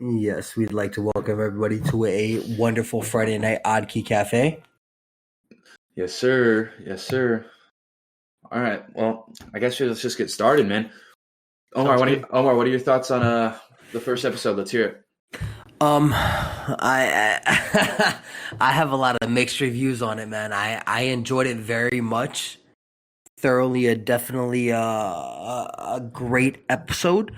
Yes, we'd like to welcome everybody to a wonderful Friday night OddKey Café. Yes, sir. Yes, sir. All right. Well, I guess let's just get started, man. Omar, what are your thoughts on the first episode? Let's hear it. I I have a lot of mixed reviews on it, man. I enjoyed it very much. Thoroughly, definitely a great episode.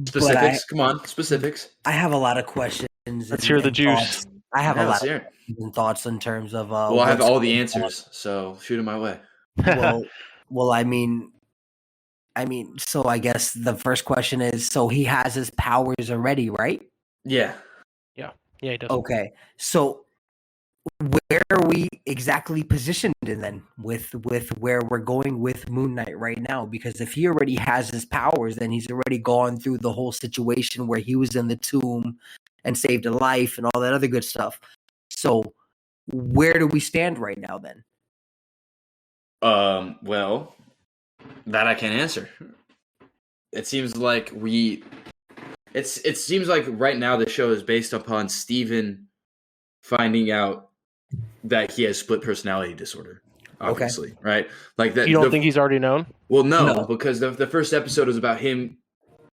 Specifics. Come on, specifics. I have a lot of questions. Let's hear the juice. Thoughts. I have a lot of questions and thoughts in terms of. Well, I have all the answers, so shoot them my way. Well, I mean, so I guess the first question is: so he has his powers already, right? Yeah, he does. Okay, so where are we exactly positioned then with where we're going with Moon Knight right now? Because if he already has his powers, then he's already gone through the whole situation where he was in the tomb and saved a life and all that other good stuff. So where do we stand right now then? Well, that I can't answer. It seems like it seems like right now the show is based upon Steven finding out that he has split personality disorder. Obviously, okay. Right? Like that. You don't think he's already known? Well, no. Because the first episode was about him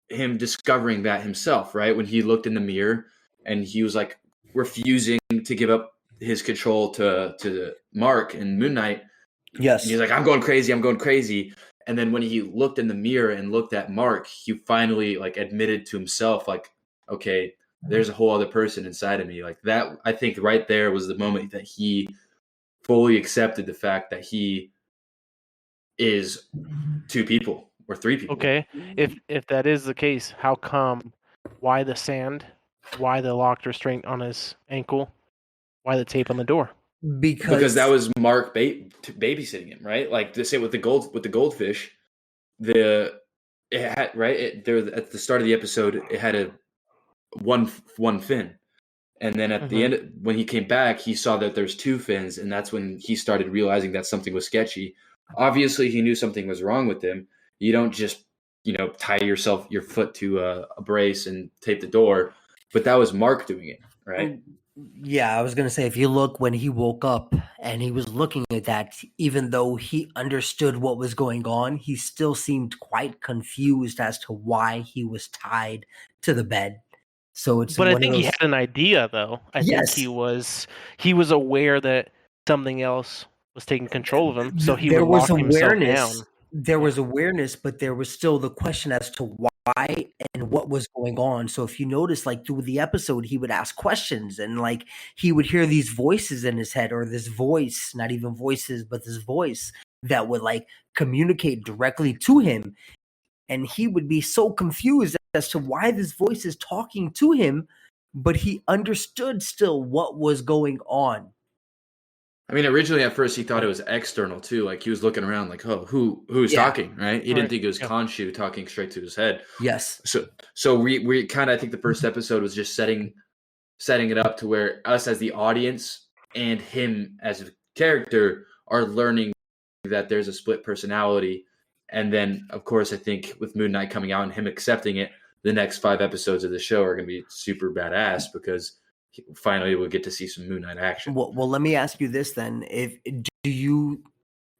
discovering that himself, right? When he looked in the mirror and he was like refusing to give up his control to Mark and Moon Knight. Yes. And he's like, I'm going crazy. And then when he looked in the mirror and looked at Mark, he finally like admitted to himself, like, okay, there's a whole other person inside of me. Like that, I think right there was the moment that he fully accepted the fact that he is two people or three people. Okay. If that is the case, how come? Why the sand? Why the locked restraint on his ankle? Why the tape on the door? Because that was Mark babysitting him, right? Like to say with the goldfish, at the start of the episode, it had a one fin, and then at the end, when he came back, he saw that there's two fins, and that's when he started realizing that something was sketchy. Obviously, he knew something was wrong with him. You don't just tie your foot to a brace and tape the door, but that was Mark doing it, right? Yeah, I was going to say, if you look when he woke up and he was looking at that, even though he understood what was going on, he still seemed quite confused as to why he was tied to the bed. So it's. But I think he had an idea, though. I think he was aware that something else was taking control of him, so he would lock himself down. There was awareness, but there was still the question as to why and what was going on. So if you notice, like through the episode, he would ask questions and like he would hear these voices in his head, or this voice, not even voices, but this voice that would like communicate directly to him. And he would be so confused as to why this voice is talking to him, but he understood still what was going on. I mean, originally at first he thought it was external too. Like he was looking around like, oh, who's talking, right? He didn't think it was Khonshu talking straight to his head. Yes. So we kind of, I think the first episode was just setting it up to where us as the audience and him as a character are learning that there's a split personality. And then, of course, I think with Moon Knight coming out and him accepting it, the next 5 episodes of the show are going to be super badass because finally we'll get to see some Moon Knight action. Well, let me ask you this then: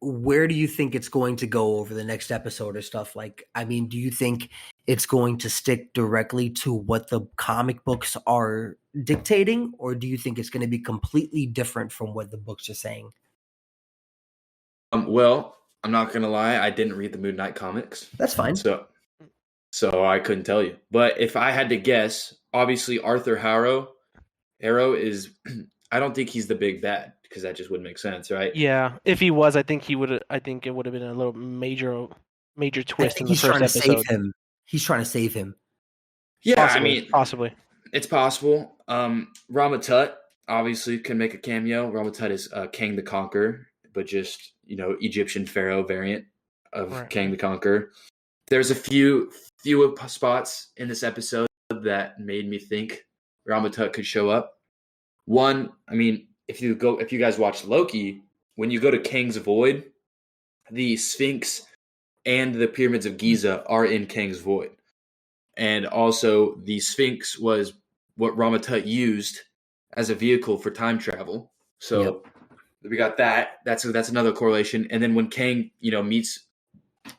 where do you think it's going to go over the next episode or stuff? Like, I mean, do you think it's going to stick directly to what the comic books are dictating, or do you think it's going to be completely different from what the books are saying? Well, I'm not going to lie, I didn't read the Moon Knight comics. That's fine. So I couldn't tell you. But if I had to guess, obviously Arthur Harrow is, I don't think he's the big bad because that just wouldn't make sense, right? Yeah, if he was, I think it would have been a little major twist in the first episode. He's trying to save him. Yeah, possibly, possibly. It's possible. Ramatut obviously can make a cameo. Ramatut is King the Conqueror, but just Egyptian pharaoh variant of King the Conqueror. There's a few spots in this episode that made me think Ramatut could show up. One, I mean, if you guys watch Loki, when you go to Kang's Void, the Sphinx and the pyramids of Giza are in Kang's Void. and also the Sphinx was what Ramatut used as a vehicle for time travel. So we got that. That's another correlation. And then when Kang, meets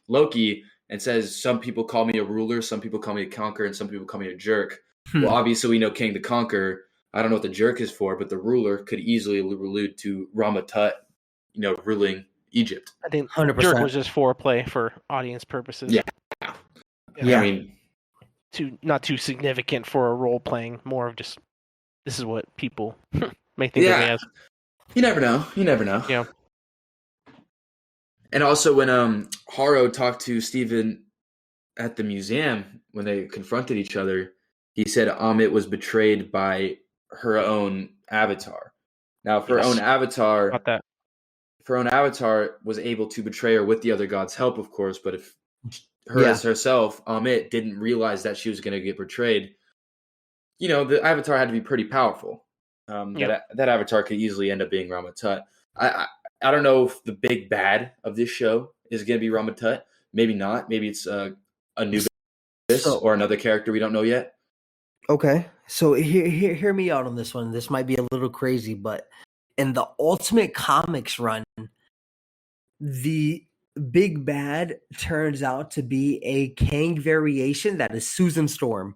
Loki and says, "Some people call me a ruler, some people call me a conqueror, and some people call me a jerk." Well, obviously we know Kang the Conqueror. I don't know what the jerk is for, but the ruler could easily allude to Ramatut, ruling Egypt. I think 100%. Jerk was just foreplay for audience purposes. Yeah. Yeah. I mean, not too significant for a role playing. More of just this is what people may think of me as. You never know. Yeah. And also when Haro talked to Steven at the museum when they confronted each other, he said Amit was betrayed by her own avatar. Now, if her own avatar was able to betray her with the other god's help, of course, but if her as herself, Amit, didn't realize that she was going to get betrayed, the avatar had to be pretty powerful. That avatar could easily end up being Ramatut. I don't know if the big bad of this show is going to be Ramatut. Maybe not. Maybe it's Anubis or another character we don't know yet. Okay, so hear me out on this one. This might be a little crazy, but in the Ultimate Comics run, the big bad turns out to be a Kang variation that is Susan Storm.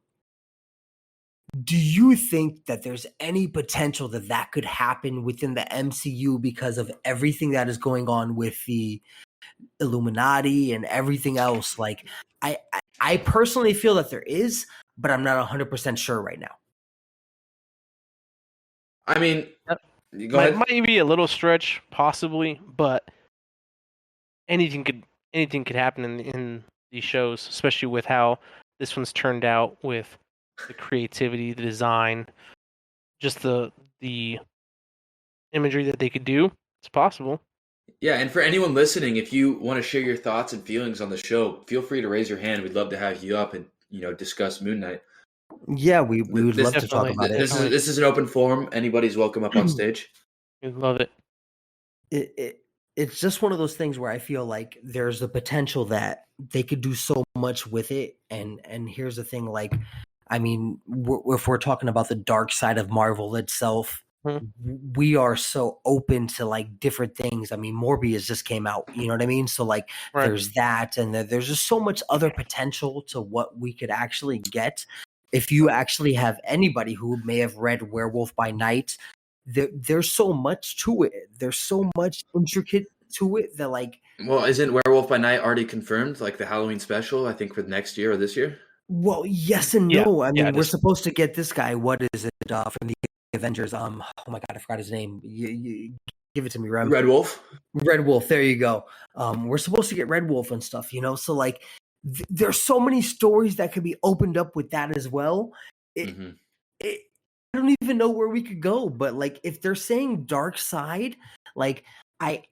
Do you think that there's any potential that could happen within the MCU because of everything that is going on with the Illuminati and everything else? Like, I personally feel that there is, but I'm not 100% sure right now. I mean, go ahead. Might be a little stretch, possibly, but anything could happen in these shows, especially with how this one's turned out with the creativity, the design, just the imagery that they could do. It's possible. Yeah, and for anyone listening, if you want to share your thoughts and feelings on the show, feel free to raise your hand. We'd love to have you up and discuss Moon Knight. Yeah, we would love to talk about it. This is an open forum. Anybody's welcome up on stage. We love it. It's just one of those things where I feel like there's the potential that they could do so much with it. And here's the thing, like, I mean, if we're talking about the dark side of Marvel itself, we are so open to like different things. I mean, Morbius just came out, you know what I mean? So like there's that, and there's just so much other potential to what we could actually get. If you actually have anybody who may have read Werewolf by Night, there's so much to it. There's so much intricate to it that like. Well, isn't Werewolf by Night already confirmed? Like the Halloween special, I think for next year or this year? Well, yes and no. I mean, we're supposed to get this guy. What is it from the Avengers? Oh my god, I forgot his name. You give it to me, Rem. Red Wolf. Red Wolf. There you go. We're supposed to get Red Wolf and stuff, So like, there's so many stories that could be opened up with that as well. I don't even know where we could go, but like, if they're saying dark side, like I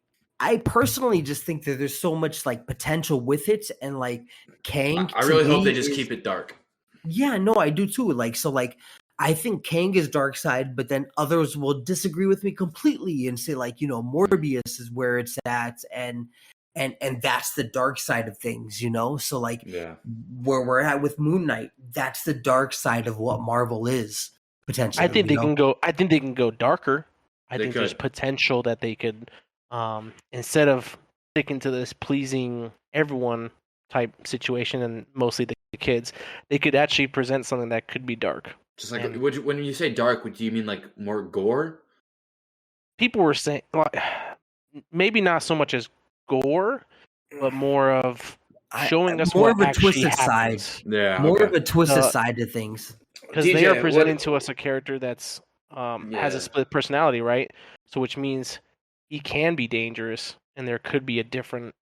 personally just think that there's so much like potential with it, and like Kang. I really hope they just keep it dark. Yeah, no, I do too. Like, so like, I think Kang is dark side, but then others will disagree with me completely and say like, Morbius is where it's at, and that's the dark side of things, So like, where we're at with Moon Knight, that's the dark side of what Marvel is potentially. I think they can go. I think they can go darker. I think there's potential that they could. Instead of sticking to this pleasing everyone type situation and mostly the kids, they could actually present something that could be dark. Just like, when you say dark, do you mean like more gore? People were saying, maybe not so much as gore, but more of showing us more what of a twisted side. Yeah, more of a twisted side to things. Because they are presenting to us a character that's has a split personality, right? So which means he can be dangerous, and there could be a different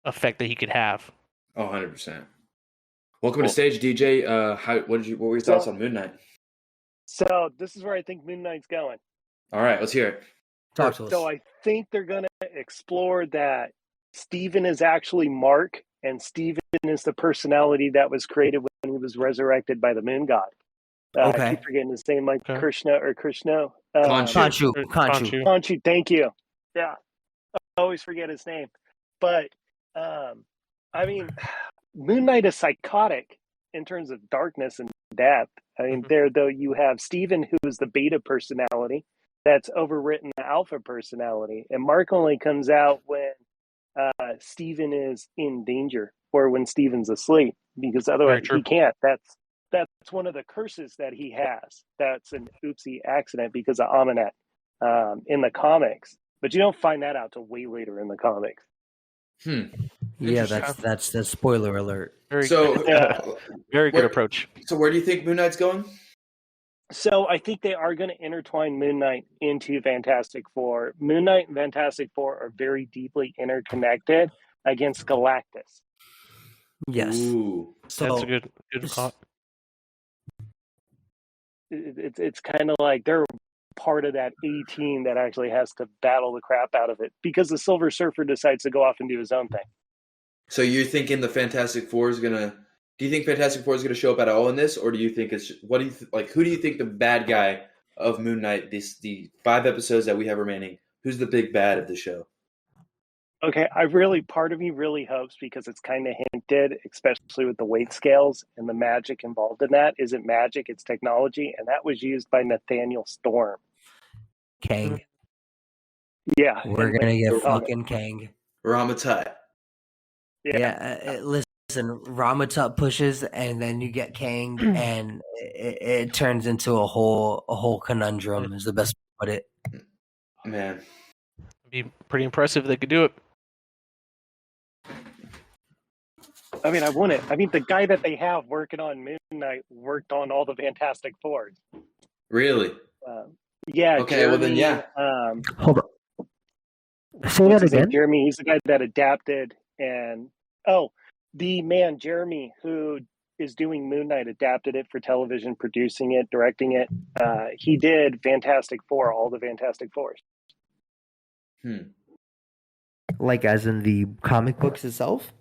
effect that he could have. 100%. Welcome to the stage, DJ. What were your thoughts on Moon Knight? So this is where I think Moon Knight's going. All right, let's hear it. Talk to us. So I think they're going to explore that Steven is actually Mark, and Steven is the personality that was created when he was resurrected by the Moon God. I keep forgetting his name, like Krishna. Khonshu, thank you. Yeah, I always forget his name. But, I mean, Moon Knight is psychotic, in terms of darkness and depth. I mean, there though you have Steven, who is the beta personality that's overwritten the alpha personality, and Mark only comes out when Steven is in danger or when Steven's asleep, because otherwise he can't. That's one of the curses that he has. That's an oopsie accident because of Aminet in the comics, but you don't find that out till way later in the comics. Yeah, that's the spoiler alert. Very good approach. So where do you think Moon Knight's going? So I think they are going to intertwine Moon Knight into Fantastic Four. Moon Knight and Fantastic Four are very deeply interconnected against Galactus. Yes. Ooh. So that's a good thought. It's kind of like they're part of that A team that actually has to battle the crap out of it because the Silver Surfer decides to go off and do his own thing. So you're thinking the Fantastic Four is gonna? Do you think Fantastic Four is gonna show up at all in this, or do you think it's what do you like? Who do you think the bad guy of Moon Knight? The 5 episodes that we have remaining. Who's the big bad of the show? Okay, part of me really hopes, because it's kind of hinted, especially with the weight scales and the magic involved in that. Isn't magic, it's technology, and that was used by Nathaniel Storm. Kang. Yeah. We're going to get fucking Kang. Ramatut. Yeah, listen, Ramatut pushes, and then you get Kang, and it turns into a whole conundrum, is the best way to put it. Man. It'd be pretty impressive if they could do it. I mean, I want it. I mean, the guy that they have working on Moon Knight worked on all the Fantastic Fours. Really? Yeah. Okay, Jeremy, well then, yeah. Hold on. Say that again? Jeremy, he's the guy that adapted, and the man, Jeremy, who is doing Moon Knight, adapted it for television, producing it, directing it. He did Fantastic Four, all the Fantastic Fours. Like as in the comic books itself?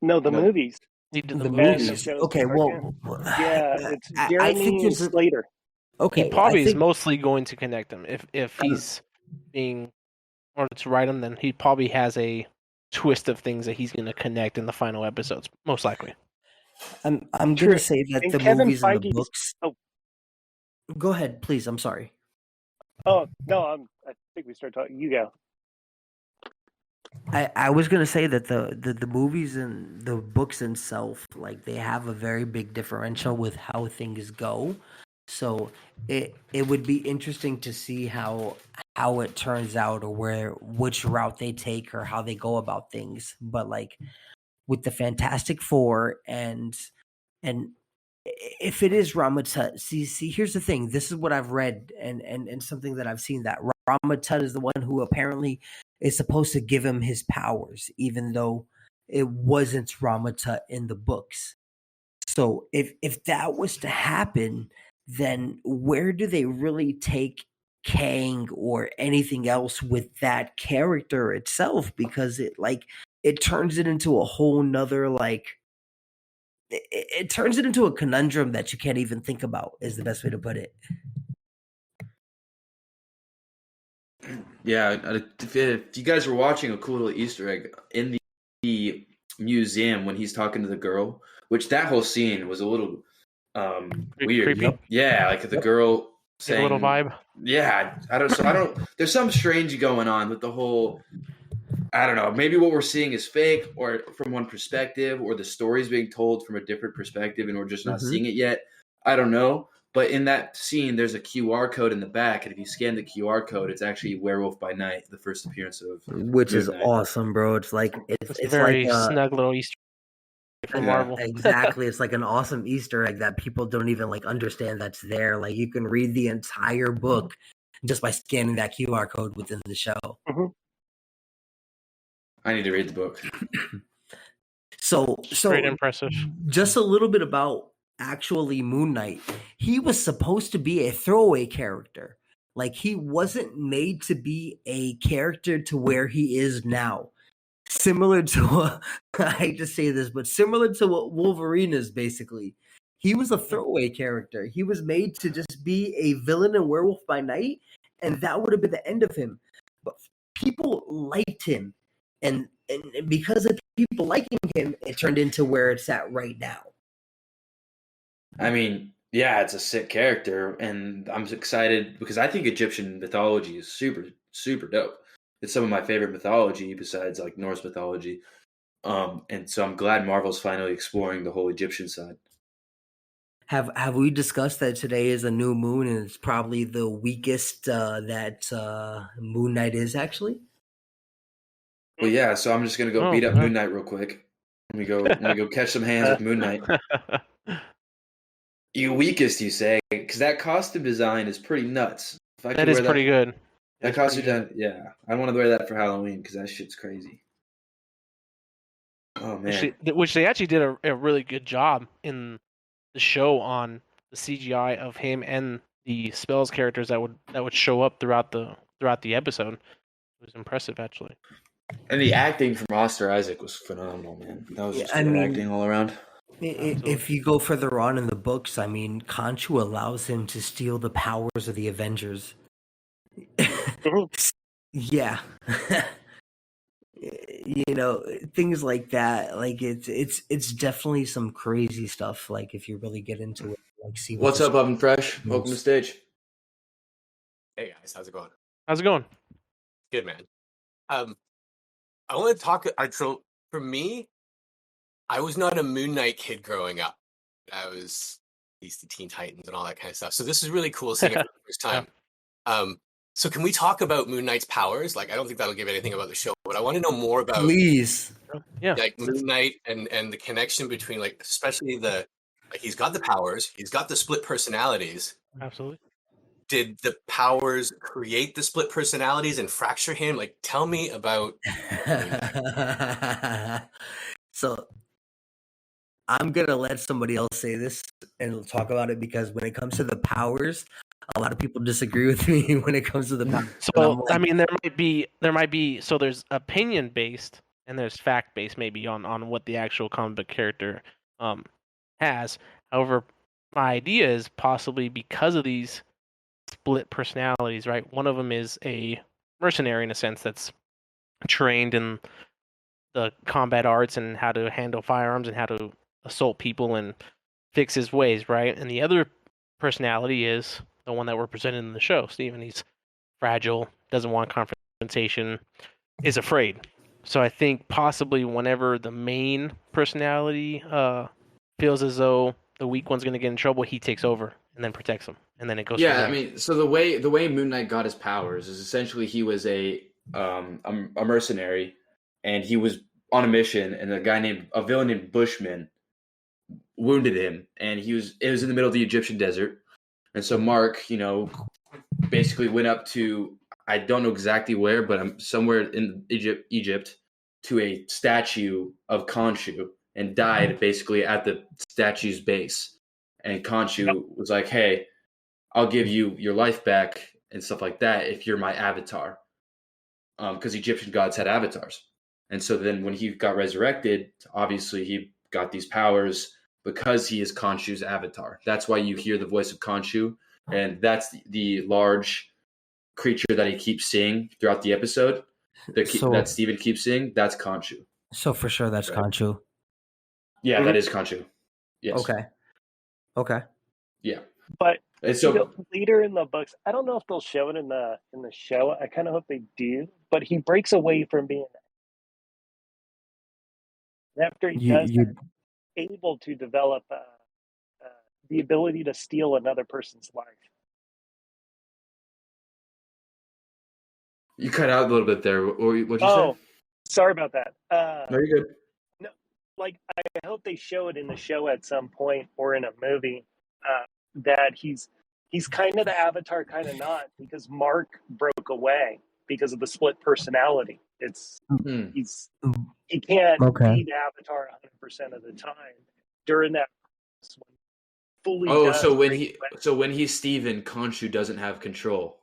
No, the movies. He did the movies. Okay, well, yeah, it's Jeremy Slater. Okay, he probably is mostly going to connect them. If he's being or to write them, then he probably has a twist of things that he's going to connect in the final episodes, most likely. I'm going to say that and the Kevin movies and the Feige's, books. Go ahead, please. I'm sorry. Oh no, I think we start talking. You go. I was gonna say that the movies and the books themselves, like they have a very big differential with how things go. So it would be interesting to see how it turns out, or which route they take, or how they go about things. But like with the Fantastic Four and if it is Ramatut, see, here's the thing. This is what I've read and something that I've seen, that Ramatut is the one who apparently is supposed to give him his powers, even though it wasn't Ramatut in the books. So if that was to happen, then where do they really take Kang or anything else with that character itself? Because it turns it into a whole nother it turns it into a conundrum that you can't even think about, is the best way to put it. Yeah, if you guys were watching, a cool little Easter egg in the museum when he's talking to the girl, which that whole scene was a little weird. Creepy. Yep. Yeah, like the girl saying a little vibe. Yeah, I don't. There's some strange going on with the whole. I don't know. Maybe what we're seeing is fake, or from one perspective, or the story's being told from a different perspective, and we're just not seeing it yet. I don't know. But in that scene, there's a QR code in the back, and if you scan the QR code, it's actually Werewolf by Night, the first appearance of which is awesome, bro. It's like it's very like snug little Easter egg from Marvel. Exactly. It's like an awesome Easter egg that people don't even understand that's there. Like you can read the entire book just by scanning that QR code within the show. Mm-hmm. I need to read the book. So great, impressive. Just a little bit about actually Moon Knight. He was supposed to be a throwaway character. Like he wasn't made to be a character to where he is now. Similar to I hate to say this, but similar to what Wolverine is basically. He was a throwaway character. He was made to just be a villain in Werewolf by Night, and that would have been the end of him. But people liked him. And because of people liking him, it turned into where it's at right now. I mean, yeah, it's a sick character, and I'm excited because I think Egyptian mythology is super, super dope. It's some of my favorite mythology besides like Norse mythology. And so I'm glad Marvel's finally exploring the whole Egyptian side. Have we discussed that today is a new moon and it's probably the weakest that Moon Knight is actually? Well, yeah. So I'm just gonna go beat up Moon Knight real quick. Let me go catch some hands with Moon Knight. You weakest, you say? Because that costume design is pretty nuts. That is pretty good. That costume design, yeah. I want to wear that for Halloween because that shit's crazy. Oh man! Which they actually did a really good job in the show on the CGI of him and the spells characters that would show up throughout the episode. It was impressive, actually. And the acting from Oscar Isaac was phenomenal, man. That was just good acting all around. If you go further on in the books, I mean, Khonshu allows him to steal the powers of the Avengers. Yeah. You know, things like that. Like it's definitely some crazy stuff. Like if you really get into it, like see what's up, Oven Fresh. Welcome to the stage. Hey guys, how's it going? How's it going? Good, man. I want to talk. So for me, I was not a Moon Knight kid growing up. I was at least the Teen Titans and all that kind of stuff. So this is really cool seeing it for the first time. Yeah. So can we talk about Moon Knight's powers? Like, I don't think that'll give anything about the show, but I want to know more about, please, like Moon Knight and the connection between, like, especially he's got the powers, he's got the split personalities. Absolutely. Did the powers create the split personalities and fracture him? Like, tell me about. So I'm gonna let somebody else say this and talk about it because when it comes to the powers, a lot of people disagree with me when it comes to the powers. So like, I mean, there might be. So there's opinion based and there's fact based, maybe on what the actual comic book character has. However, my idea is possibly because of these split personalities, right? One of them is a mercenary in a sense that's trained in the combat arts and how to handle firearms and how to assault people and fix his ways, right? And the other personality is the one that we're presented in the show, Steven. He's fragile, doesn't want confrontation, is afraid. So I think possibly whenever the main personality feels as though the weak one's going to get in trouble, he takes over and then protects him, and then it goes. Yeah, I mean, so the way Moon Knight got his powers is essentially he was a mercenary, and he was on a mission, and a villain named Bushman wounded him, and it was in the middle of the Egyptian desert, and so Mark, basically went up to, I don't know exactly where, but I'm somewhere in Egypt, to a statue of Khonshu and died basically at the statue's base. And Khonshu was like, "Hey, I'll give you your life back and stuff like that if you're my avatar," because Egyptian gods had avatars. And so then when he got resurrected, obviously he got these powers because he is Khonshu's avatar. That's why you hear the voice of Khonshu, and that's the large creature that he keeps seeing throughout the episode. That Steven keeps seeing, that's Khonshu. So for sure that's right. Khonshu. Yeah, that is Khonshu. Yes. Okay. Yeah. But so later in the books, I don't know if they'll show it in the show. I kind of hope they do. But he breaks away from being after he does able to develop the ability to steal another person's life. You cut out a little bit there. What'd you say? Sorry about that. No, you're good. No, like I hope they show it in the show at some point or in a movie that he's kind of the avatar, kind of not, because Mark broke away because of the split personality. It's he can't be the avatar 100% of the time during that. When he's Steven, Khonshu doesn't have control.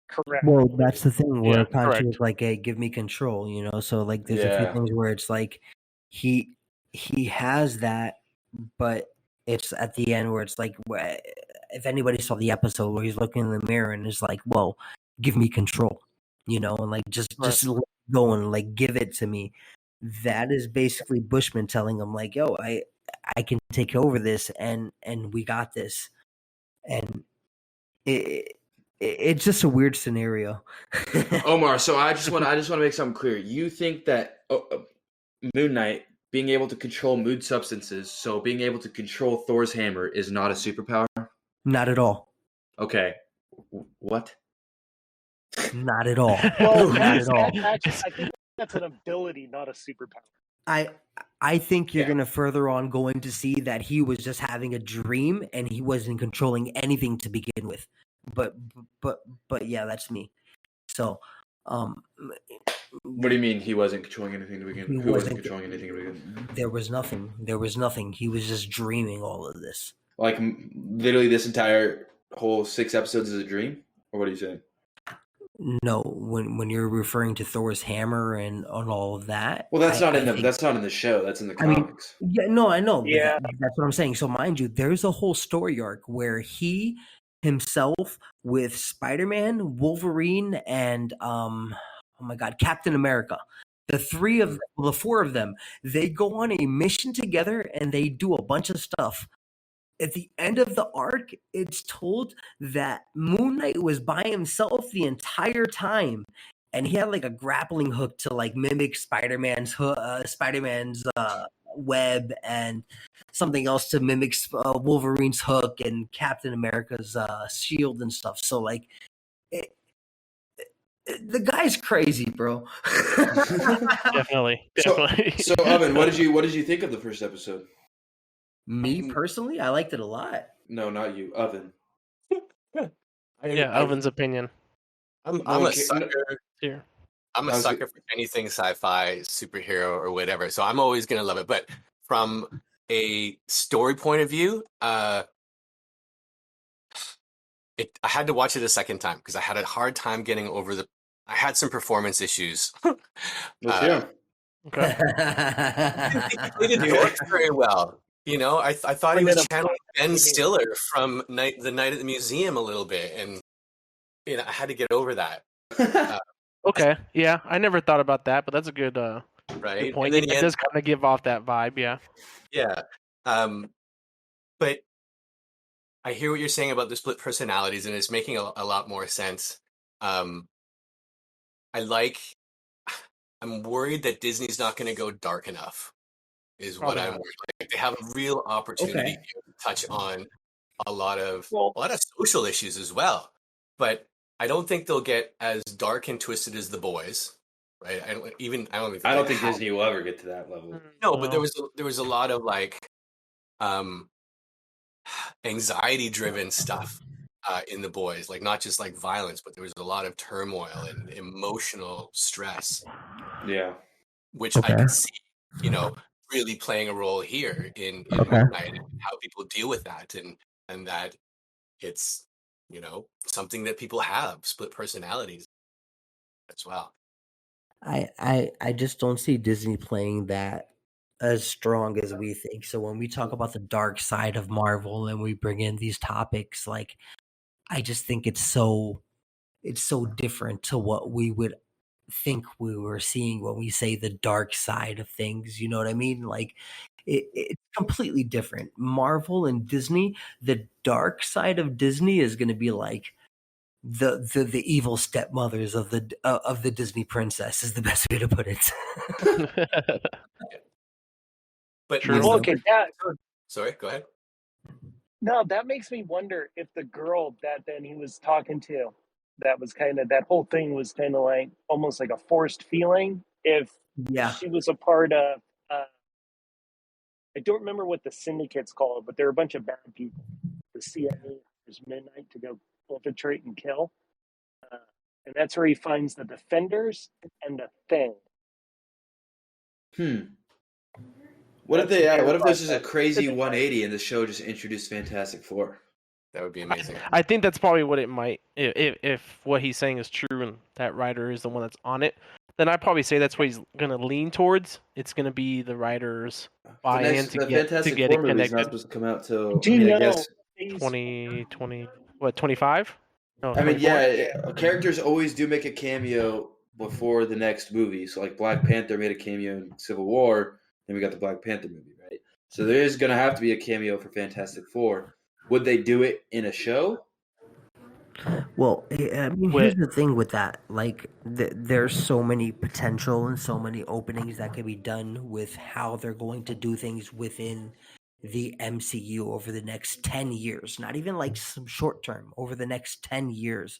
Correct. Well, that's the thing where Khonshu is like, "Hey, give me control," So like, there's a few things where it's like he has that, but it's at the end where it's like, if anybody saw the episode where he's looking in the mirror and is like, "Well, give me control," and like just let it go and like give it to me. That is basically Bushman telling him like, "Yo, I can take over this, and we got this. And it's just a weird scenario. Omar, so I just want to make something clear. You think that Moon Knight being able to control mood substances, so being able to control Thor's hammer, is not a superpower? Not at all. Okay. What? Not at all. Well, Not at all. I think that's an ability, not a superpower. I think you're gonna further on going to see that he was just having a dream and he wasn't controlling anything to begin with. But yeah, that's me. So, what do you mean he wasn't controlling anything to begin with? Who wasn't controlling anything to begin with? There was nothing. There was nothing. He was just dreaming all of this. Like literally, this entire whole 6 episodes is a dream, or what are you saying? No, when you're referring to Thor's hammer and on all of that. Well, that's not in the show. That's in the comics. I mean, yeah, no, I know. Yeah, that's what I'm saying. So, mind you, there's a whole story arc where he himself with Spider-Man, Wolverine, and oh my God, Captain America. The 4 of them, they go on a mission together and they do a bunch of stuff. At the end of the arc, it's told that Moon Knight was by himself the entire time, and he had like a grappling hook to like mimic Spider-Man's web, and something else to mimic Wolverine's hook and Captain America's shield and stuff. So like, the guy's crazy, bro. Definitely. So Oven, what did you think of the first episode? Me personally, I liked it a lot. No, not you, Oven. Oven's opinion. I'm a sucker. Here. I'm a sucker for anything sci-fi, superhero, or whatever. So I'm always gonna love it. But from a story point of view, I had to watch it a second time because I had a hard time getting over I had some performance issues. Yeah. Okay. He played it very well. You know, I thought he was channeling Ben Stiller from the Night at the Museum a little bit, and you know, I had to get over that. Okay, yeah, I never thought about that, but that's a good right point. It does kind of give off that vibe, yeah. But I hear what you're saying about the split personalities, and it's making a lot more sense. I'm worried that Disney's not going to go dark enough. Is what I'm worried. Like, they have a real opportunity to touch on a lot of social issues as well, but I don't think they'll get as dark and twisted as The Boys, right? I don't think Disney will ever get to that level. No, but there was a lot of like anxiety driven stuff in The Boys, like not just like violence, but there was a lot of turmoil and emotional stress. Yeah, which I can see, you know, really playing a role here in Moon Knight and how people deal with that, and that it's, you know, something that people have, split personalities as well. I just don't see Disney playing that as strong as we think. So when we talk about the dark side of Marvel and we bring in these topics, like, I just think it's so different to what we would think we were seeing when we say the dark side of things. You know what I mean? Like, it's completely different. Marvel and Disney, the dark side of Disney is going to be like the evil stepmothers of the Disney princess, is the best way to put it. But sorry, go ahead. No, that makes me wonder if the girl that then he was talking to, that was kind of, that whole thing was kind of like almost like a forced feeling. If she was a part of, I don't remember what the syndicate's called, but they're a bunch of bad people. The CIA is midnight to go infiltrate and kill, and that's where he finds the Defenders and the Thing. What if this is a crazy 180 and the show just introduced Fantastic Four? That would be amazing. I think that's probably what it might. If what he's saying is true and that writer is the one that's on it, then I'd probably say that's what he's going to lean towards. It's going to be the writers buy-in to get it connected. Not supposed to come out till, Do you know, 2020, what, 25? No, I mean, characters always do make a cameo before the next movie. So like Black Panther made a cameo in Civil War, then we got the Black Panther movie, right? So there is going to have to be a cameo for Fantastic Four. Would they do it in a show? Well, I mean, here's the thing with that. Like, there's so many potential and so many openings that could be done with how they're going to do things within the MCU over the next 10 years. Not even like some short term, over the next 10 years.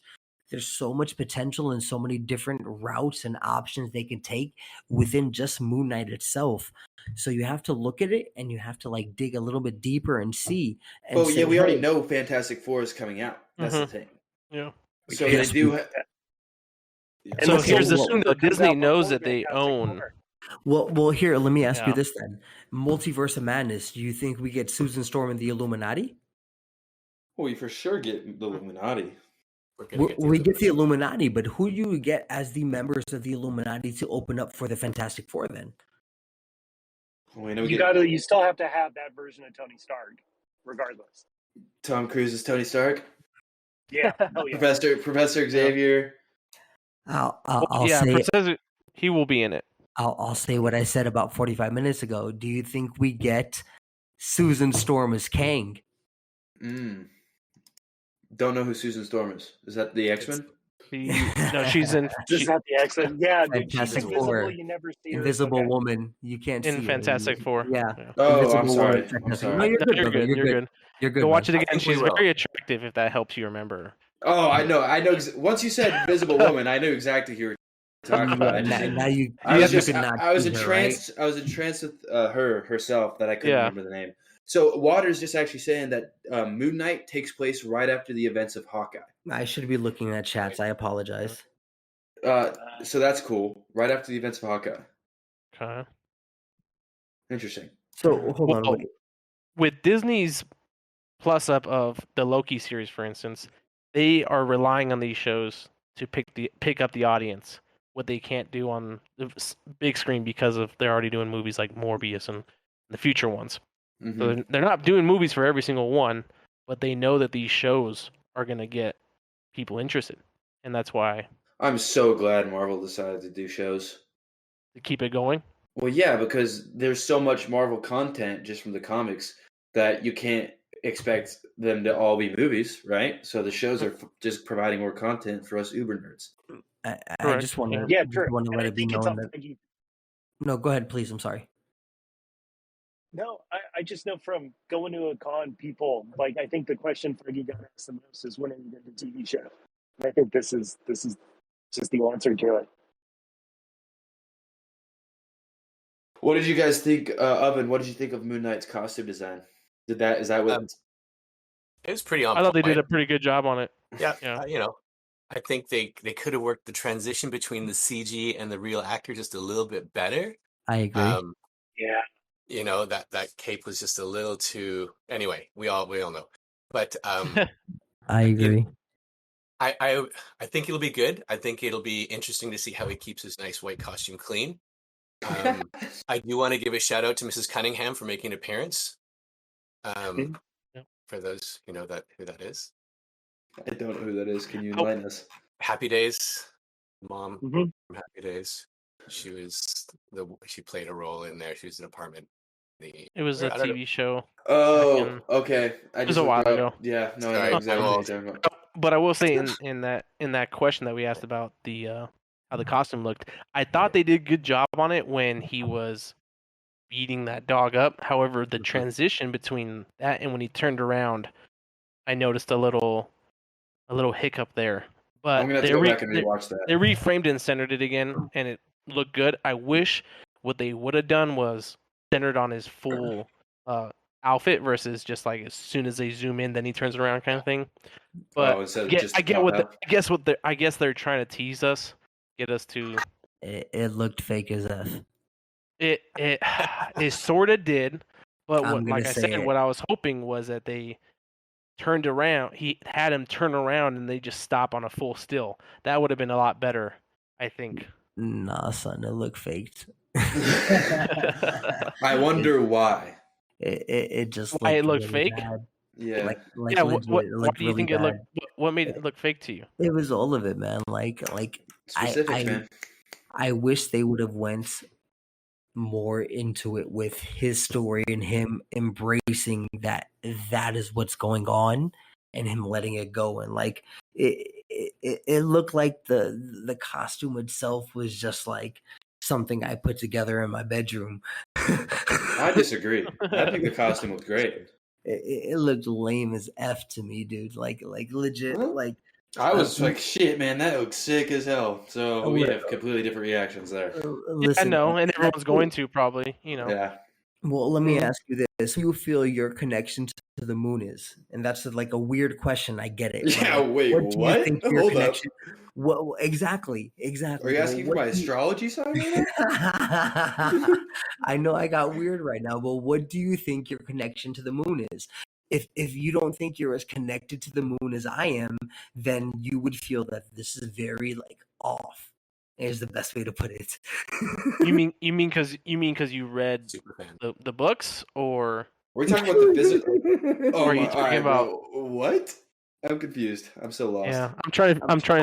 There's so much potential and so many different routes and options they can take within just Moon Knight itself. So you have to look at it and you have to like dig a little bit deeper and see. And Well, yeah, we already know Fantastic Four is coming out. That's the thing. Yeah. So they do. So here's the thing: though, Disney knows that they own. Well, here, let me ask you this then: Multiverse of Madness. Do you think we get Susan Storm and the Illuminati? Well, we for sure get the Illuminati. We get the Illuminati, but who do you get as the members of the Illuminati to open up for the Fantastic Four? Then you still have to have that version of Tony Stark, regardless. Tom Cruise is Tony Stark. Yeah, hell yeah. Professor Xavier. I'll say he will be in it. I'll say what I said about 45 minutes ago. Do you think we get Susan Storm as Kang? Don't know who Susan Storm is. Is that the X-Men? No, she's in. She's not the X-Men. Yeah, Fantastic Four. You never see Invisible Woman. You can't see in Fantastic Four. Yeah. Oh, I'm sorry. No, you're good. You're good. Go watch it again. She's very attractive. If that helps you remember. Oh, I know. Once you said Invisible Woman, I knew exactly who you were talking about. I was entranced. I was entranced with her herself that I couldn't remember the name. So Waters just actually saying that Moon Knight takes place right after the events of Hawkeye. I should be looking at chats. I apologize. So that's cool. Right after the events of Hawkeye. Okay. Interesting. So hold on. With Disney's plus up of the Loki series, for instance, they are relying on these shows to pick up the audience. What they can't do on the big screen because of they're already doing movies like Morbius and the future ones. Mm-hmm. So they're not doing movies for every single one, but they know that these shows are going to get people interested, and that's why I'm so glad Marvel decided to do shows to keep it going. Well, yeah, because there's so much Marvel content just from the comics that you can't expect them to all be movies, right? So the shows are just providing more content for us Uber nerds. I just want to let it be known that. No, go ahead, please. I'm sorry. No, I just know from going to a con, people like. I think the question Fergie got asked the most is when are you going to TV show? And I think this is just the answer to it. What did you guys think of, and what did you think of Moon Knight's costume design? Is that what? It was pretty on point. I thought they did a pretty good job on it. Yeah. I think they could have worked the transition between the CG and the real actor just a little bit better. I agree. Yeah. That cape was just a little too. Anyway, we all know. But I agree. I think it'll be good. I think it'll be interesting to see how he keeps his nice white costume clean. I do want to give a shout out to Mrs. Cunningham for making an appearance. For those who know who that is. I don't know who that is. Can you enlighten us? Happy Days, mom from Happy Days. She played a role in there. She was an apartment. It was a TV show. Oh, okay. It was a while ago. Yeah, no, I know exactly what you're talking about. But I will say in that question that we asked about the how the costume looked, I thought they did a good job on it when he was beating that dog up. However, the transition between that and when he turned around, I noticed a little hiccup there. But I'm gonna have to go back and rewatch that. They reframed and centered it again, and it looked good. I wish what they would have done was centered on his full outfit versus just like as soon as they zoom in, then he turns around kind of thing. But I guess they're trying to tease us, get us to. It looked fake as F. It sort of did, but what I was hoping was that they turned around. He had him turn around, and they just stop on a full still. That would have been a lot better, I think. Nah, son, it looked faked. I wonder why. It just why it looked really fake. Bad. Yeah, what do you think it looked? What made it look fake to you? It was all of it, man. Specifics, man. I wish they would have went more into it with his story and him embracing that is what's going on and him letting it go. And like it looked like the costume itself was just like something I put together in my bedroom. I disagree. I think the costume looked great. It looked lame as F to me, dude. Like legit. Like I was like, shit, man, that looks sick as hell. So we have completely different reactions there. Listen, I know, and everyone's going to probably, Yeah. Well, let me ask you this: who do you feel your connection to the moon is? And that's like a weird question. I get it. Yeah. Like, wait. What? Do you think your Hold connection? up. What exactly? Are you asking for my astrology sign? I know I got weird right now, but what do you think your connection to the moon is? If you don't think you're as connected to the moon as I am, then you would feel that this is very like off. Is the best way to put it. You mean because you read the books, or are we talking about the physical? Oh, are you talking about what? I'm confused. I'm so lost. Yeah, I'm trying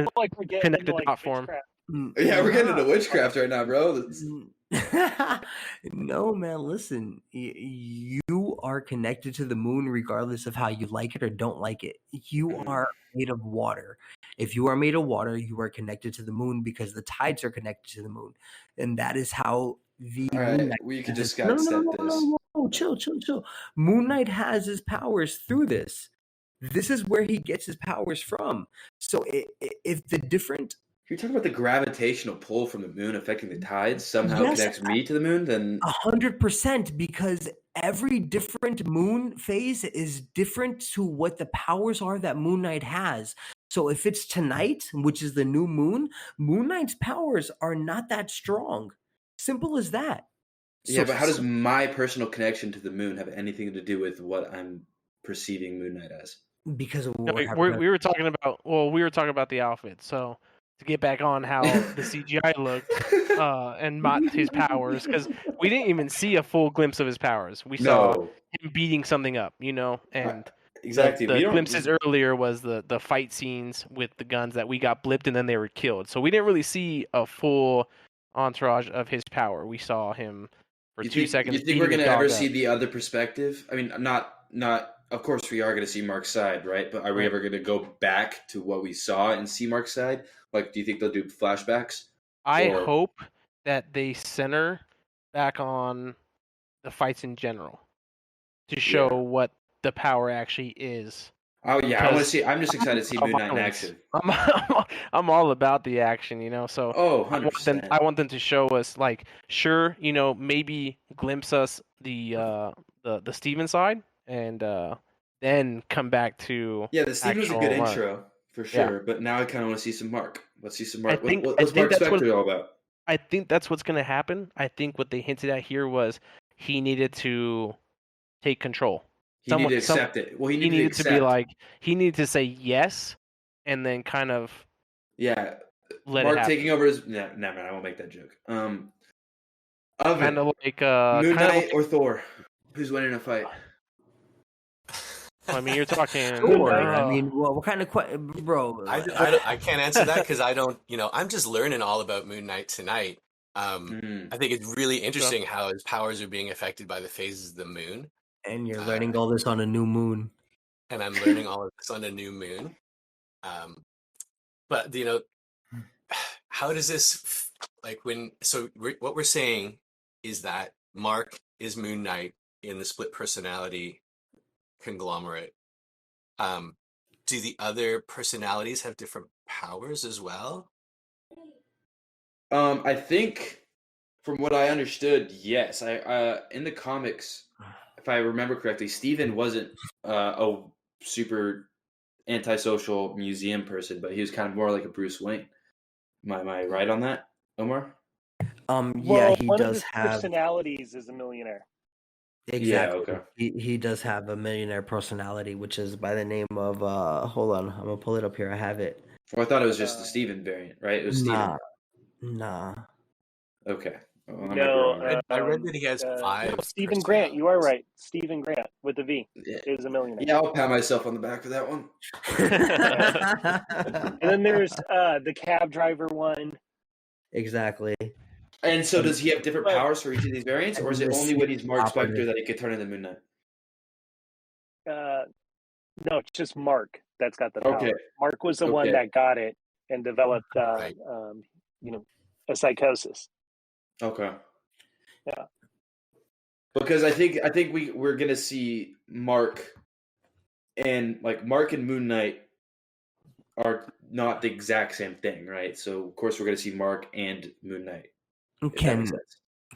to like connect the dot form. Yeah, we're getting into witchcraft right now, bro. No, man, listen. You are connected to the moon regardless of how you like it or don't like it. You are made of water. If you are made of water, you are connected to the moon because the tides are connected to the moon. And that is how the All right, we could just sidestep this. No, chill. Moon Knight has his powers through this. This is where he gets his powers from. So if the different... You're talking about the gravitational pull from the moon affecting the tides somehow connects me to the moon, then 100%, because every different moon phase is different to what the powers are that Moon Knight has. So if it's tonight, which is the new moon, Moon Knight's powers are not that strong. Simple as that. Yeah, but how does my personal connection to the moon have anything to do with what I'm perceiving Moon Knight as? Because of we were talking about the outfit. So to get back on how the CGI looked and his powers, because we didn't even see a full glimpse of his powers. We saw him beating something up, and exactly. The glimpses earlier was the fight scenes with the guns that we got blipped and then they were killed. So we didn't really see a full entourage of his power. We saw him for 2 seconds. You think we're going to ever see the other perspective? I mean, not. Of course, we are going to see Mark's side, right? But are we ever going to go back to what we saw and see Mark's side? Like, do you think they'll do flashbacks? I hope that they center back on the fights in general to show what the power actually is. Oh yeah, I want to see. I'm just excited to see Moon Knight in action. I'm all about the action, So 100%. I want them to show us, like, sure, maybe glimpse us the Steven side, and then come back to the Steven was a good intro for sure. But now I kind of want to see some Mark. Let's see some Mark. What's Mark Spector all about? I think that's what's going to happen. I think what they hinted at here was he needed to take control. He needed to accept it. Well, he needed to be like, he needed to say yes, and then kind of let Mark taking over his. No, man, I won't make that joke. Kind of like Moon Knight or Thor, who's winning a fight? I mean, you're talking. I mean, what kind of bro? I can't answer that because I don't. I'm just learning all about Moon Knight tonight. I think it's really interesting how his powers are being affected by the phases of the moon. And you're learning all this on a new moon. And I'm learning all of this on a new moon. But how does this what we're saying is that Mark is Moon Knight in the split personality conglomerate. Do the other personalities have different powers as well? I think from what I understood, yes. I in the comics, if I remember correctly, Steven wasn't a super antisocial museum person, but he was kind of more like a Bruce Wayne. Am I right on that, Omar? Yeah, he one does of his have personalities is a millionaire. Exactly. Yeah, okay. He does have a millionaire personality, which is by the name of hold on, I'm gonna pull it up here. I have it. Well, I thought it was just the Steven variant, right? It was Steven. Nah. Okay. Well, no, I read that he has 5. Stephen Grant, you are right. Stephen Grant with a V is a millionaire. Yeah, I'll pat myself on the back for that one. And then there's the cab driver one. Exactly. And so does he have different powers for each of these variants, or is it only when he's Mark Spector that he could turn into Moon Knight? No, it's just Mark that's got the power. Okay. Mark was the one that got it and developed, a psychosis. Okay. Yeah. Because I think we're gonna see Mark and Moon Knight are not the exact same thing, right? So of course we're gonna see Mark and Moon Knight.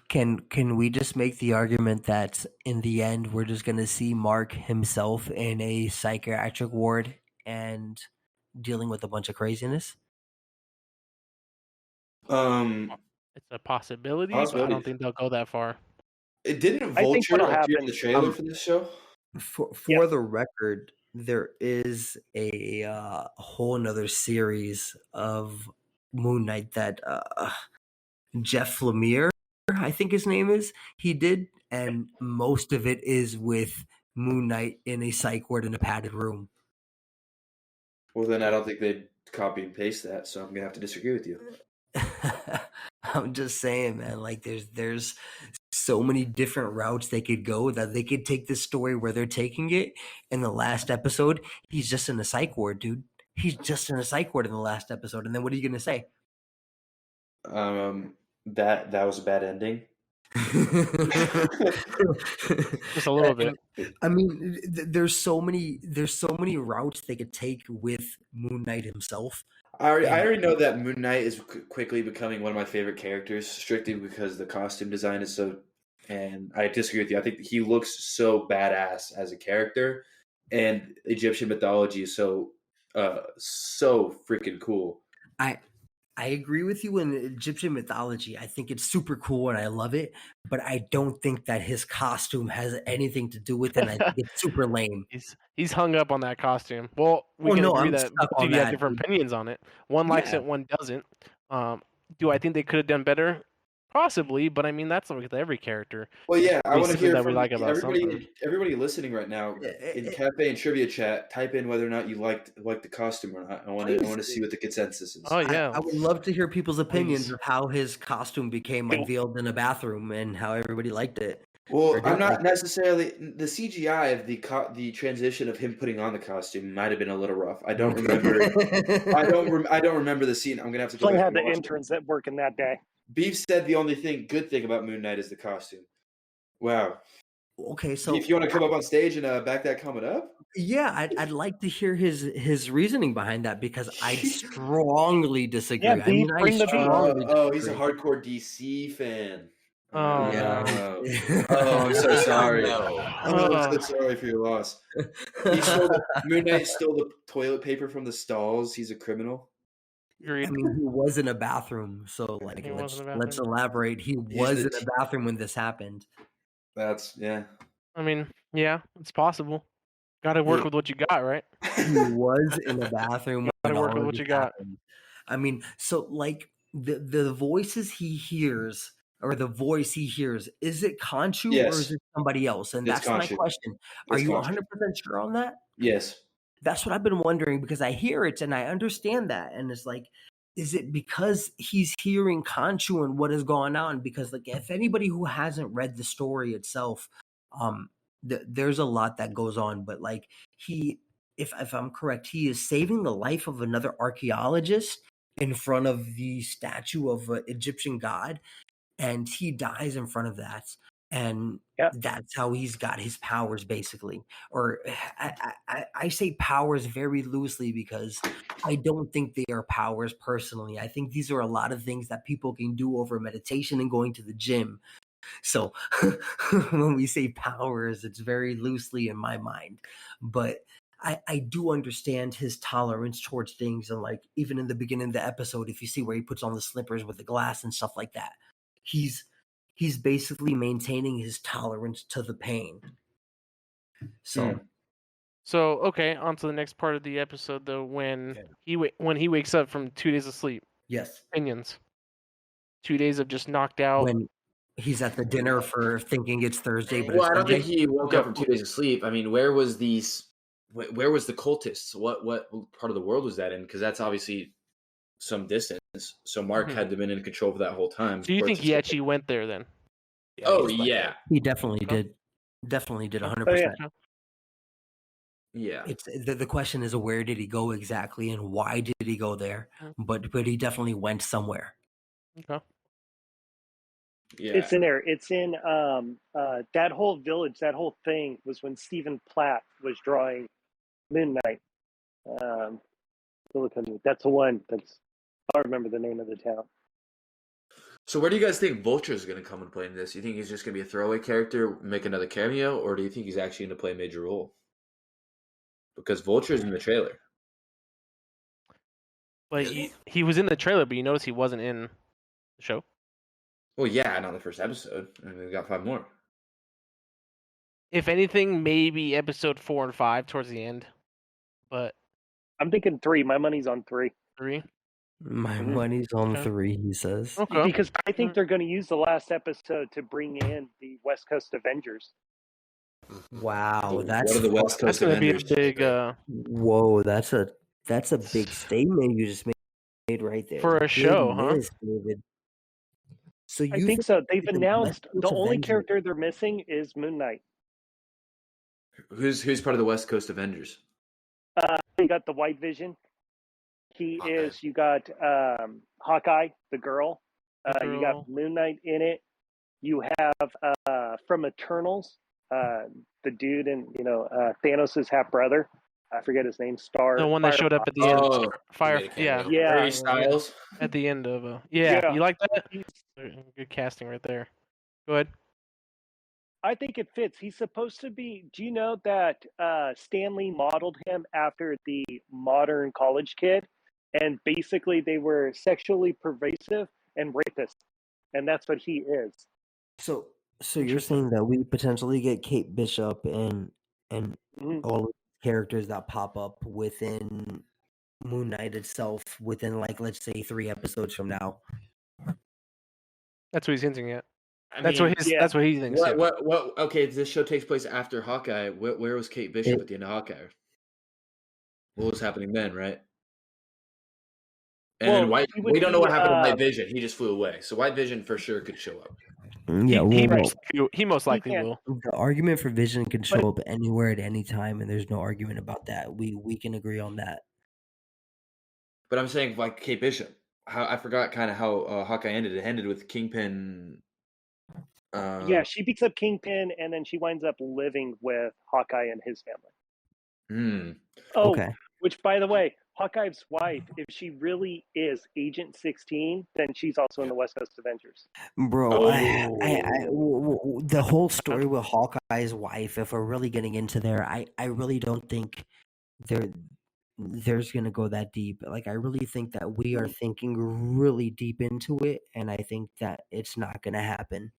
Can we just make the argument that in the end we're just gonna see Mark himself in a psychiatric ward and dealing with a bunch of craziness? It's a possibility, but I don't think they'll go that far. It didn't Vulture appear in the trailer for this show? For the record, there is a whole nother series of Moon Knight that Jeff Lemire, I think his name is, he did, and most of it is with Moon Knight in a psych ward in a padded room. Well, then I don't think they'd copy and paste that, so I'm gonna have to disagree with you. I'm just saying, man, like there's so many different routes they could go that they could take this story where they're taking it. In the last episode, he's just in a psych ward, dude. He's just in a psych ward in the last episode. And then what are you going to say? That was a bad ending. Just a little bit. I mean, there's so many routes they could take with Moon Knight himself. I already know that Moon Knight is quickly becoming one of my favorite characters, strictly because the costume design is so. And I disagree with you. I think he looks so badass as a character, and Egyptian mythology is so freaking cool. I agree with you in Egyptian mythology. I think it's super cool and I love it, but I don't think that his costume has anything to do with it. I think it's super lame. He's hung up on that costume. Well, we can agree that we have different opinions on it. One likes it, one doesn't. Do I think they could have done better? Possibly, but I mean that's with every character. Well, yeah, I want to hear from everybody. Everybody listening right now in Café and Trivia Chat. Type in whether or not you liked the costume or not. I want to see what the consensus is. Oh yeah, I would love to hear people's opinions of how his costume became unveiled in a bathroom and how everybody liked it. Well, I'm not necessarily the CGI of the transition of him putting on the costume might have been a little rough. I don't remember. I don't remember the scene. I'm gonna have to go back. Had the interns that work in that day. Beef said the only good thing about Moon Knight is the costume. Wow. Okay, so if you want to come up on stage and back that comment up, yeah, I'd like to hear his reasoning behind that because I strongly disagree. Yeah, he's a hardcore DC fan. Oh yeah. No. Oh, I'm so sorry. I'm so sorry for your loss. Moon Knight stole the toilet paper from the stalls. He's a criminal. I mean, he was in a bathroom, so let's elaborate. He was in a bathroom when this happened. That's I mean, yeah, it's possible. Got to work with what you got, right? He was in a bathroom. Got to work with what you got. I mean, so the voices he hears, or the voice he hears, is it Khonshu or is it somebody else? And that's my question. Are you 100% sure on that? Yes. That's what I've been wondering because I hear it and I understand that. And it's like, is it because he's hearing Khonshu and what is going on? Because if anybody who hasn't read the story itself, there's a lot that goes on. But if I'm correct, he is saving the life of another archaeologist in front of the statue of an Egyptian god. And he dies in front of that. And that's how he's got his powers, basically. Or I say powers very loosely because I don't think they are powers personally. I think these are a lot of things that people can do over meditation and going to the gym. So when we say powers, it's very loosely in my mind. But I do understand his tolerance towards things. And even in the beginning of the episode, if you see where he puts on the slippers with the glass and stuff like that, he's basically maintaining his tolerance to the pain. So okay, on to the next part of the episode though. When he wakes up from 2 days of sleep. Yes. Opinions. 2 days of just knocked out. When he's at the dinner for thinking it's Thursday, but I don't think he woke up from 2 days of sleep. I mean, where was the cultists? What part of the world was that in? Because that's obviously some distance. So Mark had been in control for that whole time. So you think he actually went there then? Yeah, Oh he's like yeah, that. He definitely did. Definitely did 100%. Oh, yeah. yeah. It's the question is where did he go exactly and why did he go there? But he definitely went somewhere. Okay. Yeah. It's in there. It's in that whole village. That whole thing was when Stephen Platt was drawing Moon Knight. That's the one. I don't remember the name of the town. So where do you guys think Vulture is going to come and play in this? You think he's just going to be a throwaway character, make another cameo, or do you think he's actually going to play a major role? Because Vulture is in the trailer. But he was in the trailer, but you notice he wasn't in the show. Well, yeah, not the first episode. I mean, we got 5 more. If anything, maybe episode 4 and 5 towards the end. But I'm thinking 3. My money's on 3. 3. My money's on 3, he says. Okay. Because I think they're going to use the last episode to bring in the West Coast Avengers. Wow, that's what are the West That's Coast going to be a Avengers? big whoa, that's a big statement you just made right there. for a show, huh? David. So I think so. They've the announced West the Coast only Avengers- character they're missing is Moon Knight. Who's part of the West Coast Avengers? You got the White Vision. Hawkeye. You got Hawkeye, the girl. You got Moon Knight in it. You have from Eternals, the dude and Thanos' half brother. I forget his name. The one that showed up at the end. Oh, Fire. he made a cameo. Yeah. Harry Styles. At the end of Yeah. You like that? Good casting right there. Go ahead. I think it fits. He's supposed to be. Do you know that Stan Lee modeled him after the modern college kid, and basically they were sexually pervasive and rapists, and that's what he is. So you're saying that we potentially get Kate Bishop and all of the characters that pop up within Moon Knight itself within, like, let's say 3 episodes from now. That's what he's hinting at. That's what he thinks. What? Okay, this show takes place after Hawkeye. Where was Kate Bishop at the end of Hawkeye? What was happening then, right? And Well, we don't know what happened to White Vision. He just flew away. So White Vision for sure could show up. Yeah, he most likely will. The argument for Vision can show up anywhere at any time, and there's no argument about that. We can agree on that. But I'm saying, like, Kate Bishop. I forgot kind of how Hawkeye ended. It ended with Kingpin. Yeah, she beats up Kingpin, and then she winds up living with Hawkeye and his family. Oh, okay. Which, by the way, Hawkeye's wife, if she really is Agent 16, then she's also in the West Coast Avengers. Bro, the whole story with Hawkeye's wife, if we're really getting into there, I really don't think there's gonna go that deep. Like, I really think that we are thinking really deep into it, and I think that it's not gonna happen.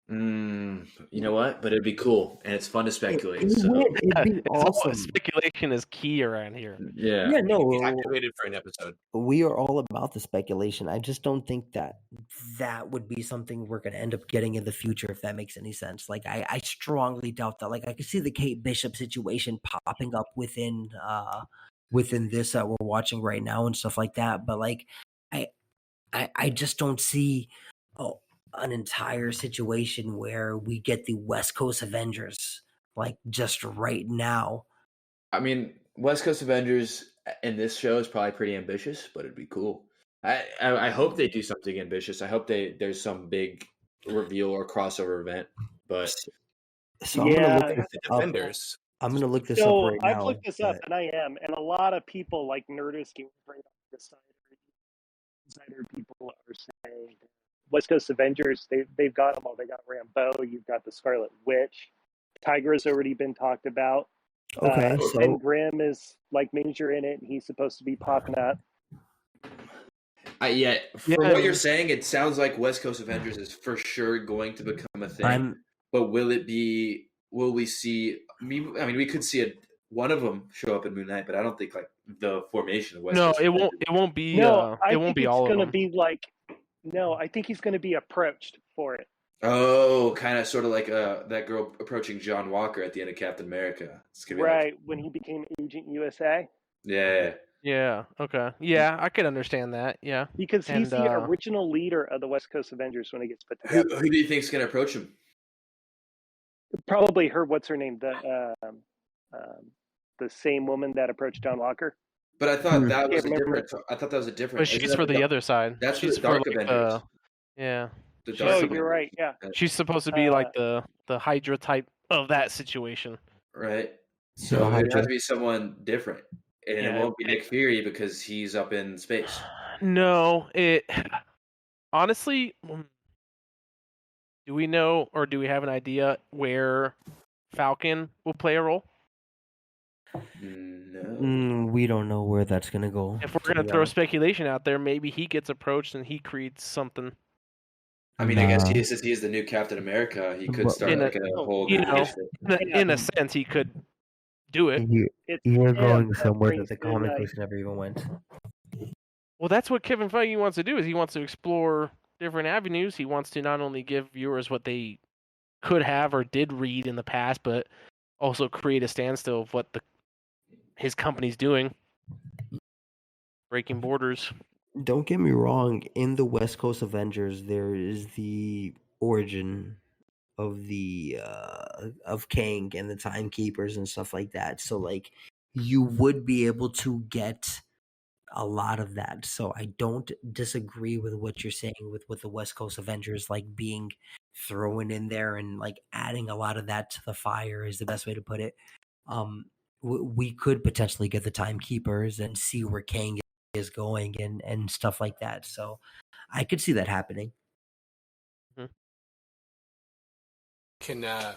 You know what? But it'd be cool, and it's fun to speculate. It'd be awesome. Speculation is key around here. Yeah. Yeah, no, Activated for an episode. we are all about the speculation. I just don't think that would be something we're going to end up getting in the future, if that makes any sense. Like, I strongly doubt that. Like, I could see the Kate Bishop situation popping up within this that we're watching right now and stuff like that. But, like, I just don't see an entire situation where we get the West Coast Avengers, like, just right now. I mean, West Coast Avengers in this show is probably pretty ambitious, but it'd be cool. I hope they do something ambitious. I hope there's some big reveal or crossover event. But so I'm gonna look The this up. Defenders. I'm gonna look this up right now. I've looked this up, and I am, and a lot of people like Nerdist Game bring up this insider people are saying West Coast Avengers, they've got them all. They got Rambeau, you've got the Scarlet Witch, Tiger's already been talked about. Okay, Ben Grimm is like major in it, and he's supposed to be popping up. From what you're saying, it sounds like West Coast Avengers is for sure going to become a thing. But will we see? I mean, we could see one of them show up in Moon Knight, but I don't think like the formation of West Coast. No, it won't be. No, it won't be all of them. It's going to be like. No, I think he's going to be approached for it. Oh, kind of sort of like that girl approaching John Walker at the end of Captain America. It's gonna be right, when he became Agent USA. Yeah. Yeah. Okay. Yeah, I could understand that. Yeah. Because he's And the original leader of the West Coast Avengers when it gets put Who together. do you think's going to approach him? Probably her. What's her name? The same woman that approached John Walker. But I thought that was a Can't remember. different. I thought that was a different. but isn't she's that for the other side. That's for she's the Dark like, Avengers. yeah. The she's Dark Oh, sup- Avengers. you're right. Yeah. She's supposed to be like the Hydra type of that situation. Right. The So it Hydra. has to be someone different, and it Yeah, won't be Nick Fury because he's up in space. No, it honestly. Do we know or do we have an idea where Falcon will play a role? No. We don't know where that's gonna go. If we're gonna throw speculation out there, maybe he gets approached and he creates something. I mean, I guess since he is the new Captain America, he could start like a whole new in a sense, he could do it. You're going somewhere that the comic books never even went. Well, that's what Kevin Feige wants to do. Is he wants to explore different avenues. He wants to not only give viewers what they could have or did read in the past, but also create a standstill of what his company's doing, breaking borders. Don't get me wrong. In the West Coast Avengers, there is the origin of the of Kang and the Timekeepers and stuff like that. So like you would be able to get a lot of that. So I don't disagree with what you're saying with the West Coast Avengers like being thrown in there and like adding a lot of that to the fire is the best way to put it. We could potentially get the Timekeepers and see where Kang is going and stuff like that. So I could see that happening. Can I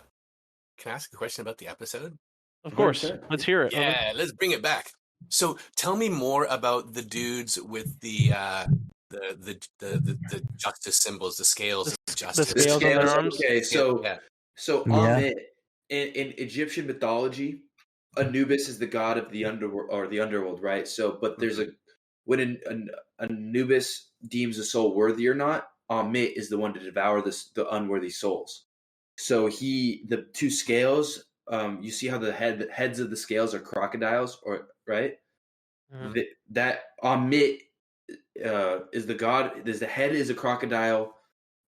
ask a question about the episode? Of course. Let's hear it. Yeah, let's bring it back. So tell me more about the dudes with the justice symbols, the scales of justice. The scales on their arms. Okay, so Amit, in Egyptian mythology, Anubis is the god of the underworld, right? So, but there's when Anubis deems a soul worthy or not, Amit is the one to devour the unworthy souls. So the two scales, you see how the heads of the scales are crocodiles, or right? Mm-hmm. That Amit is the god. The head is a crocodile,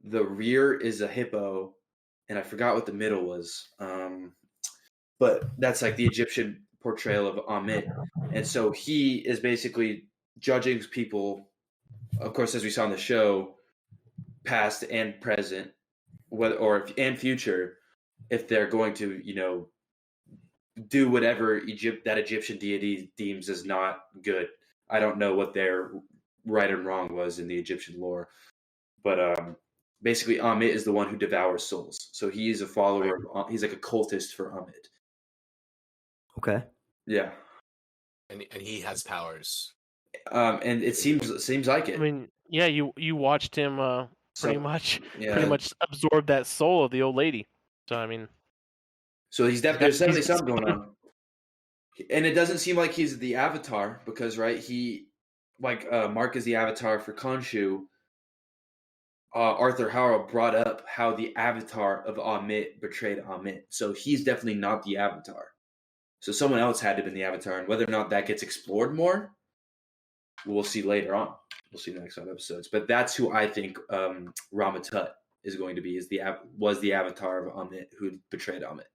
the rear is a hippo, and I forgot what the middle was. But that's like the Egyptian portrayal of Amit, and so he is basically judging people, of course, as we saw in the show, past and present, and future, if they're going to, do whatever that Egyptian deity deems as not good. I don't know what their right and wrong was in the Egyptian lore, but basically Amit is the one who devours souls. So he is a follower. He's like a cultist for Amit. Okay. Yeah. And he has powers. And it seems like it. I mean, yeah, you watched him pretty much absorb that soul of the old lady. So I mean, so there's definitely something going on. And it doesn't seem like he's the Avatar because he Mark is the Avatar for Khonshu. Arthur Harrow brought up how the Avatar of Amit betrayed Amit. So he's definitely not the Avatar. So someone else had to be the Avatar, and whether or not that gets explored more, we'll see later on. We'll see in the next episodes. But that's who I think Ramatut is going to be. Was the Avatar of Amit who betrayed Amit.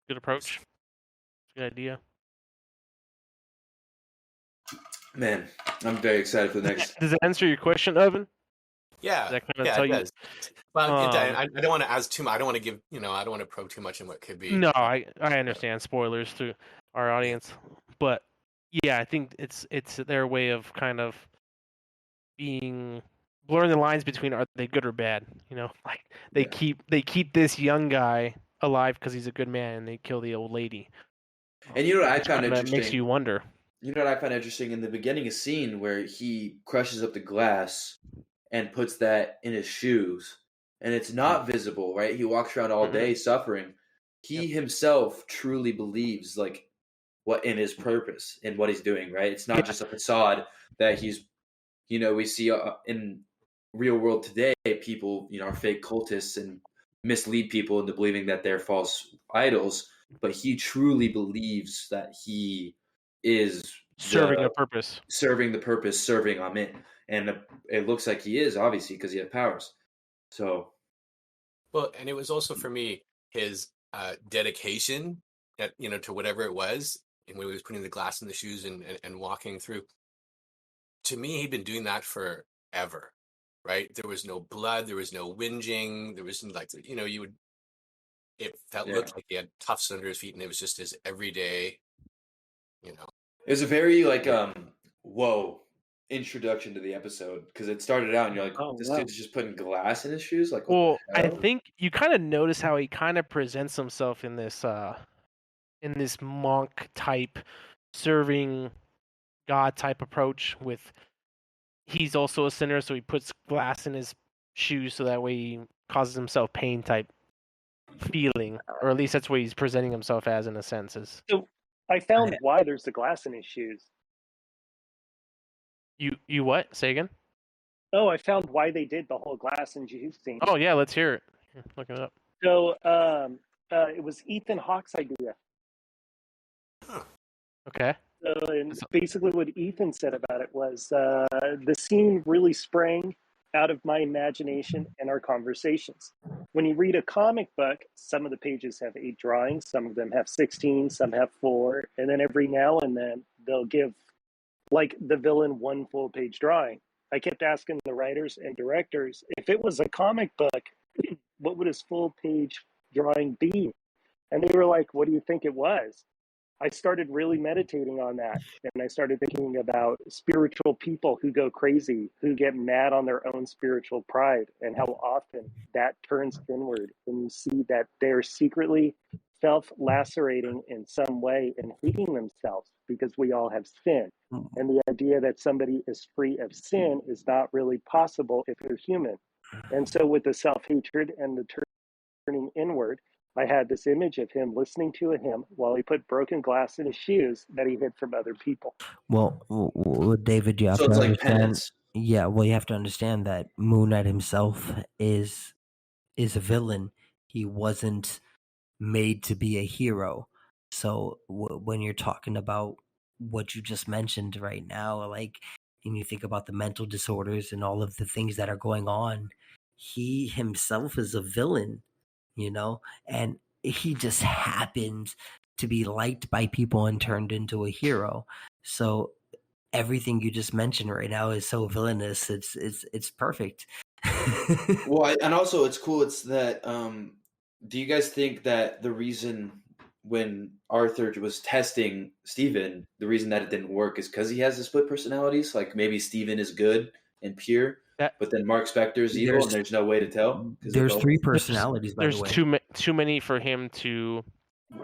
Good approach. Good idea. Man, I'm very excited for the next. Does that answer your question, Evan? Yeah, that kind of tell you. Well, I don't want to ask too much. I don't want to give. I don't want to probe too much in what could be. No, I understand spoilers to our audience, but yeah, I think it's their way of kind of being blurring the lines between are they good or bad. Like they keep this young guy alive because he's a good man, and they kill the old lady. And you know what I found interesting? That makes you wonder. You know what I found interesting? In the beginning, a scene where he crushes up the glass and puts that in his shoes, and it's not visible, right? He walks around all day suffering. He himself truly believes what in his purpose and what he's doing, right? It's not just a facade that he's, we see in real world today, people, are fake cultists and mislead people into believing that they're false idols, but he truly believes that he is serving a purpose. Serving the purpose, serving Amin. And it looks like he is, obviously, because he has powers. So. Well, and it was also for me his dedication, to whatever it was, and when he was putting the glass in the shoes and walking through. To me, he'd been doing that forever, right? There was no blood, there was no whinging, there was looked like he had tufts under his feet, and it was just his everyday, It was a very introduction to the episode, because it started out and you're like, dude's just putting glass in his shoes. Like, well, I think you kind of notice how he kind of presents himself in this monk type, serving God type approach. With he's also a sinner, so he puts glass in his shoes so that way he causes himself pain type feeling, or at least that's what he's presenting himself as in a sense. So I found why there's the glass in his shoes. You what? Say again? Oh, I found why they did the whole glass and shoes scene. Oh yeah, let's hear it. Look it up. So it was Ethan Hawke's idea. Huh. Okay. And basically what Ethan said about it was the scene really sprang out of my imagination and our conversations. When you read a comic book, some of the pages have 8 drawings, some of them have 16, some have 4, and then every now and then they'll give like the villain 1 full page drawing. I kept asking the writers and directors, if it was a comic book, what would his full page drawing be? And they were like, what do you think it was? I started really meditating on that. And I started thinking about spiritual people who go crazy, who get mad on their own spiritual pride, and how often that turns inward. And you see that they're secretly self-lacerating in some way and hating themselves because we all have sin. And the idea that somebody is free of sin is not really possible if you're human. And so with the self-hatred and the turning inward, I had this image of him listening to a hymn while he put broken glass in his shoes that he hid from other people. Well, David, you have to understand. Penance. Yeah, well, you have to understand that Moon Knight himself is a villain. He wasn't made to be a hero. So when you're talking about what you just mentioned right now, like, and you think about the mental disorders and all of the things that are going on, he himself is a villain. And he just happened to be liked by people and turned into a hero. So everything you just mentioned right now is so villainous. It's perfect. Well, and also it's cool. It's that. Do you guys think that the reason when Arthur was testing Steven, the reason that it didn't work is because he has the split personalities? Like maybe Steven is good and pure, but then Mark Spector's evil, and there's no way to tell. There's 3 personalities. There's too many for him to.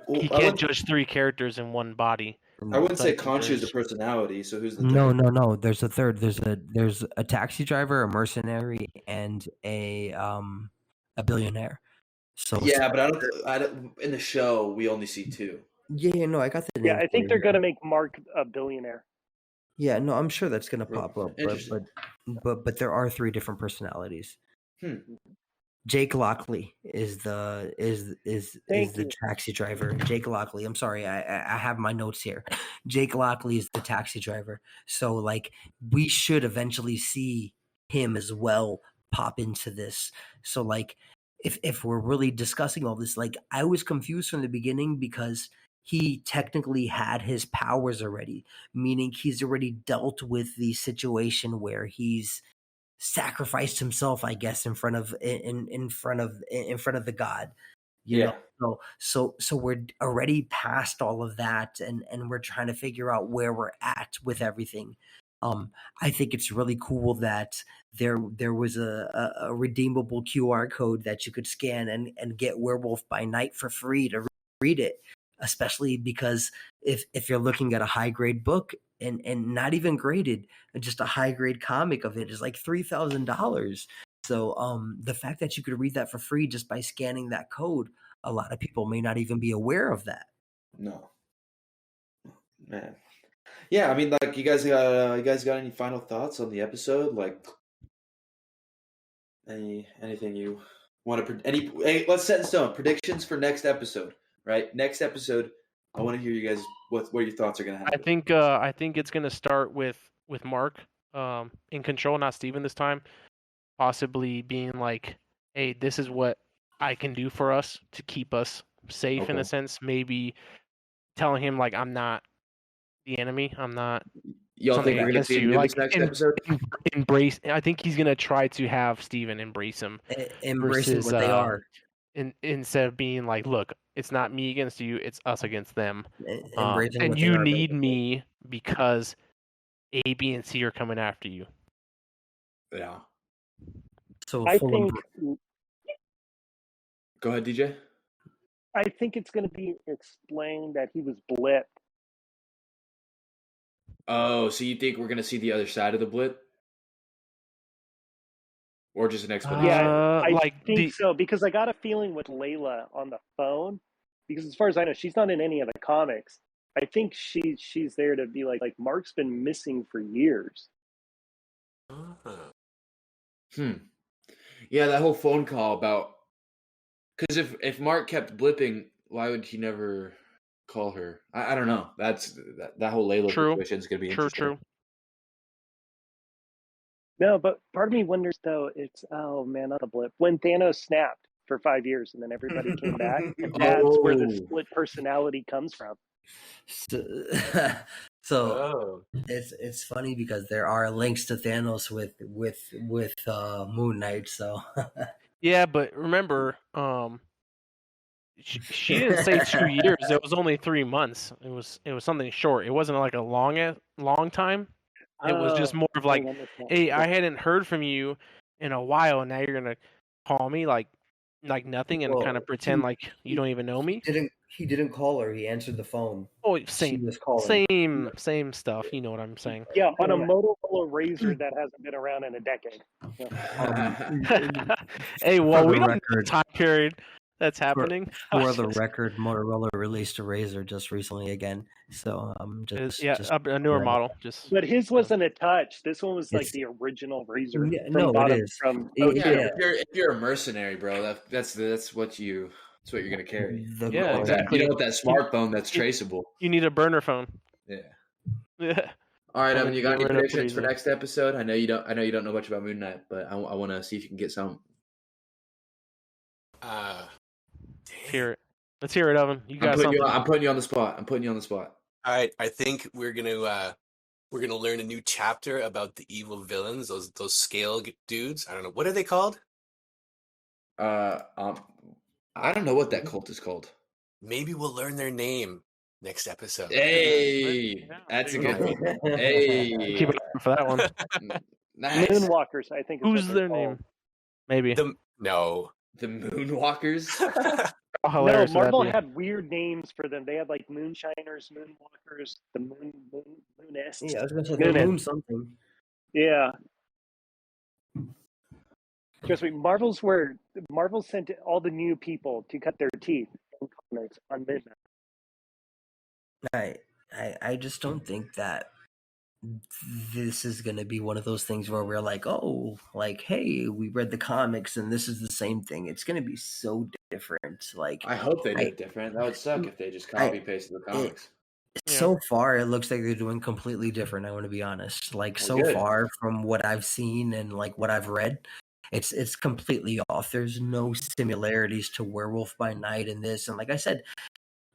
He can't judge 3 characters in one body. I wouldn't say Conchu is a personality. So who's the third? No. There's a third. There's a taxi driver, a mercenary, and a billionaire. So yeah, but I don't. In the show, we only see 2. Yeah, no, I got the. Yeah, I think they're gonna make Mark a billionaire. Yeah, no, I'm sure that's gonna pop up, but there are 3 different personalities. Jake Lockley is the taxi driver. Jake Lockley. I'm sorry, I have my notes here. Jake Lockley is the taxi driver. So like we should eventually see him as well pop into this. So like if we're really discussing all this, like I was confused from the beginning because he technically had his powers already, meaning he's already dealt with the situation where he's sacrificed himself, I guess, in front of the God. You know? So we're already past all of that, and we're trying to figure out where we're at with everything. I think it's really cool that there was a redeemable QR code that you could scan and get Werewolf by Night for free to read it, especially because if you're looking at a high grade book and not even graded, just a high grade comic of it is like $3,000. So the fact that you could read that for free just by scanning that code, a lot of people may not even be aware of that. No, man. Yeah, I mean, like, you guys got any final thoughts on the episode? Like, anything you want to let's set in stone predictions for next episode. Right, next episode, I want to hear you guys what your thoughts are going to happen. I think it's going to start with Mark in control, not Steven this time. Possibly being like, hey, this is what I can do for us to keep us safe in a sense. Maybe telling him like, I'm not the enemy. I'm not. Y'all think we're going to see him do this next episode? Embrace. I think he's going to try to have Steven embrace him. Embrace what they are. Instead of being like, look, it's not me against you, it's us against them. Embracing and you need me because A, B, and C are coming after you. Yeah. So I think. Go ahead, DJ. I think it's going to be explained that he was blipped. Oh, so you think we're going to see the other side of the blip? Or just an explanation? Yeah, I think so, because I got a feeling with Layla on the phone, because as far as I know, she's not in any of the comics. I think she's there to be like Mark's been missing for years. Yeah, that whole phone call about... Because if Mark kept blipping, why would he never call her? I don't know. That whole Layla situation is going to be interesting. True. No, but part of me wonders, though, it's, oh man, not a blip. When Thanos snapped for 5 years and then everybody came back, and that's where the split personality comes from. So it's funny because there are links to Thanos with Moon Knight. So yeah, but remember, she didn't say 2 years. It was only 3 months. It was something short. It wasn't like a long time. It was just more of like, hey, I hadn't heard from you in a while, and now you're gonna call me like nothing and kind of pretend like you don't even know me. He didn't call her. He answered the phone. Oh, same stuff. You know what I'm saying? Yeah, on a Motorola Razr that hasn't been around in a decade. Hey, well, we don't know the time period that's happening. For the record, Motorola released a Razr just recently again. So a newer model. But his wasn't a touch. This one was like the original Razr. It is. If you're a mercenary, bro, that's what you're gonna carry. Exactly. You know, with that smartphone that's traceable. You need a burner phone. Yeah. All right, Evan, you got any predictions for next episode? I know you don't know much about Moon Knight, but I want to see if you can get some. Let's hear it, Evan. You got something. I'm putting you on the spot. All right, I think we're gonna learn a new chapter about the evil villains, those scale dudes. I don't know, what are they called? I don't know what that cult is called. Maybe we'll learn their name next episode. Hey, that's a good one. Hey, keep it up for that one. Nice. Moonwalkers, I think. Who's their name? Maybe the Moonwalkers. No, Marvel had weird names for them. They had like Moonshiners, Moonwalkers, the Moonists. Yeah, I was going to say Moon something. Yeah. Trust me, Marvel sent all the new people to cut their teeth on midnight. I just don't think that this is going to be one of those things where we're like, oh, like, hey, we read the comics and this is the same thing. It's going to be so different. Like, I hope they did different. That would suck if they just copy pasted the comics. So far, it looks like they're doing completely different. I want to be honest. Like, far from what I've seen and like what I've read, it's completely off. There's no similarities to Werewolf by Night in this. And like I said,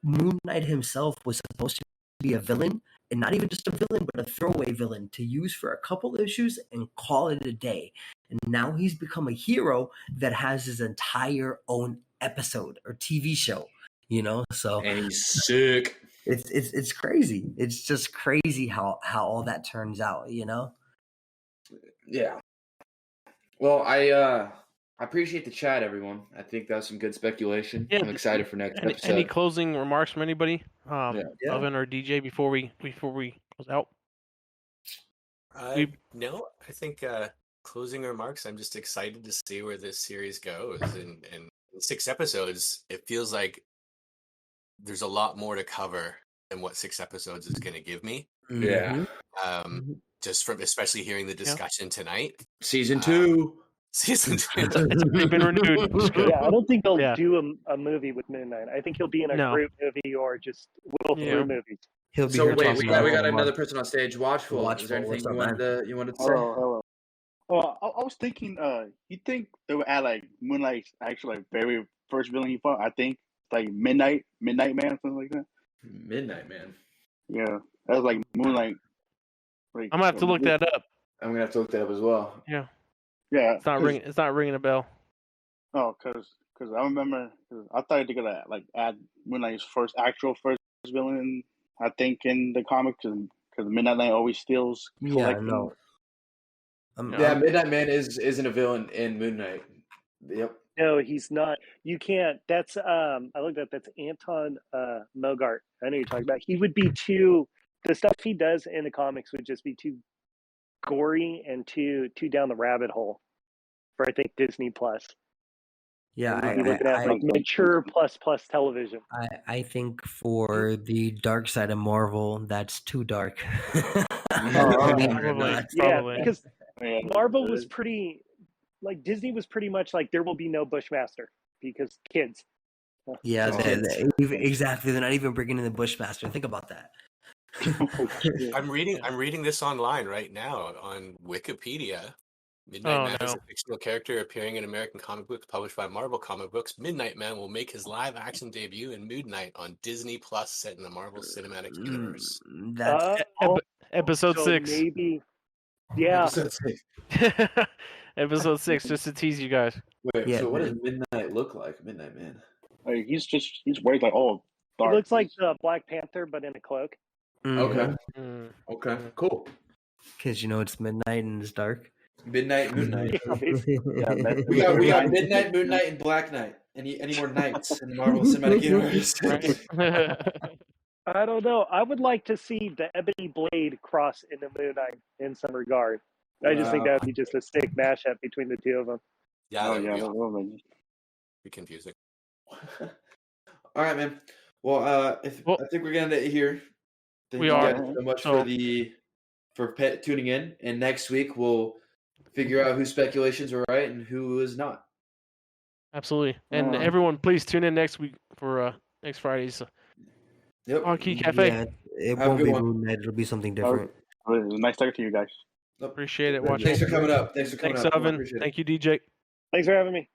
Moon Knight himself was supposed to be a villain, and not even just a villain, but a throwaway villain to use for a couple issues and call it a day. And now he's become a hero that has his entire own episode or TV show, you know? So and he's sick. It's crazy. It's just crazy how all that turns out, you know? Yeah. Well, I appreciate the chat, everyone. I think that was some good speculation. Yeah, I'm excited for next episode. Any closing remarks from anybody, Evan or DJ, before we close out? No, I think closing remarks. I'm just excited to see where this series goes. And in 6 episodes, it feels like there's a lot more to cover than what 6 episodes is going to give me. Yeah. Just from especially hearing the discussion tonight. Season 2. Season 2. It's already been renewed. Yeah, I don't think they'll Yeah. do a movie with Moon Knight. I think he'll be in a No. group movie or just Will Ferrell movies. He'll be So here wait, talking we got about another person on stage. Watchful. Is there Watchful, anything what's up, you wanted to say? Hello. Well, I was thinking, you think they would add like Moonlight's actual like very first villain he fought? I think like Midnight Man, something like that. Midnight Man. Yeah, that was like Moonlight. Like, I'm gonna have to look that up. I'm gonna have to look that up as well. Yeah. Yeah, It's not ringing a bell. Oh, because I remember, cause I thought they could like add Moonlight's first villain. I think in the comics, because Midnight Man always steals. Yeah, no. Yeah, Midnight Man isn't a villain in Moon Knight. Yep. No, he's not. You can't. That's I looked up. That's Anton Mogart. I know you're talking about. He would be too. The stuff he does in the comics would just be too gory and too down the rabbit hole for, I think, Disney Plus. Yeah, I looking at like mature plus television. I think for the dark side of Marvel, that's too dark. Probably. Yeah, because Marvel was pretty, like Disney was pretty much like there will be no Bushmaster because kids. Yeah, exactly. They're not even bringing in the Bushmaster. Think about that. I'm reading this online right now on Wikipedia. Midnight Man is a fictional character appearing in American comic books published by Marvel Comic Books. Midnight Man will make his live-action debut in Moon Knight on Disney Plus, set in the Marvel Cinematic Universe. That's episode 6. Maybe, yeah. Episode 6, just to tease you guys. Wait, so what does Midnight look like? Midnight Man. Like, he's wearing like all dark. It looks like the Black Panther, but in a cloak. Okay. Okay. Cool. Because it's midnight and it's dark. Midnight, Moon Knight. We got Midnight, Moon Knight, and Black Knight. Any more nights in the Marvel Cinematic Universe? I don't know. I would like to see the Ebony Blade cross into Moon Knight in some regard. I just think that would be just a sick mashup between the two of them. Yeah, that would be confusing. All right, man. Well, I think we're gonna end it here. Thank you guys so much for tuning in, and next week we'll figure out whose speculations were right and who is not. Absolutely, and everyone, please tune in next week for next Friday's OddKey Café. Yeah, it won't be Moon Knight. It'll be something different. It was nice talking to you guys. Appreciate it. Thanks for coming up. Thanks, Evan. Thank you, DJ. Thanks for having me.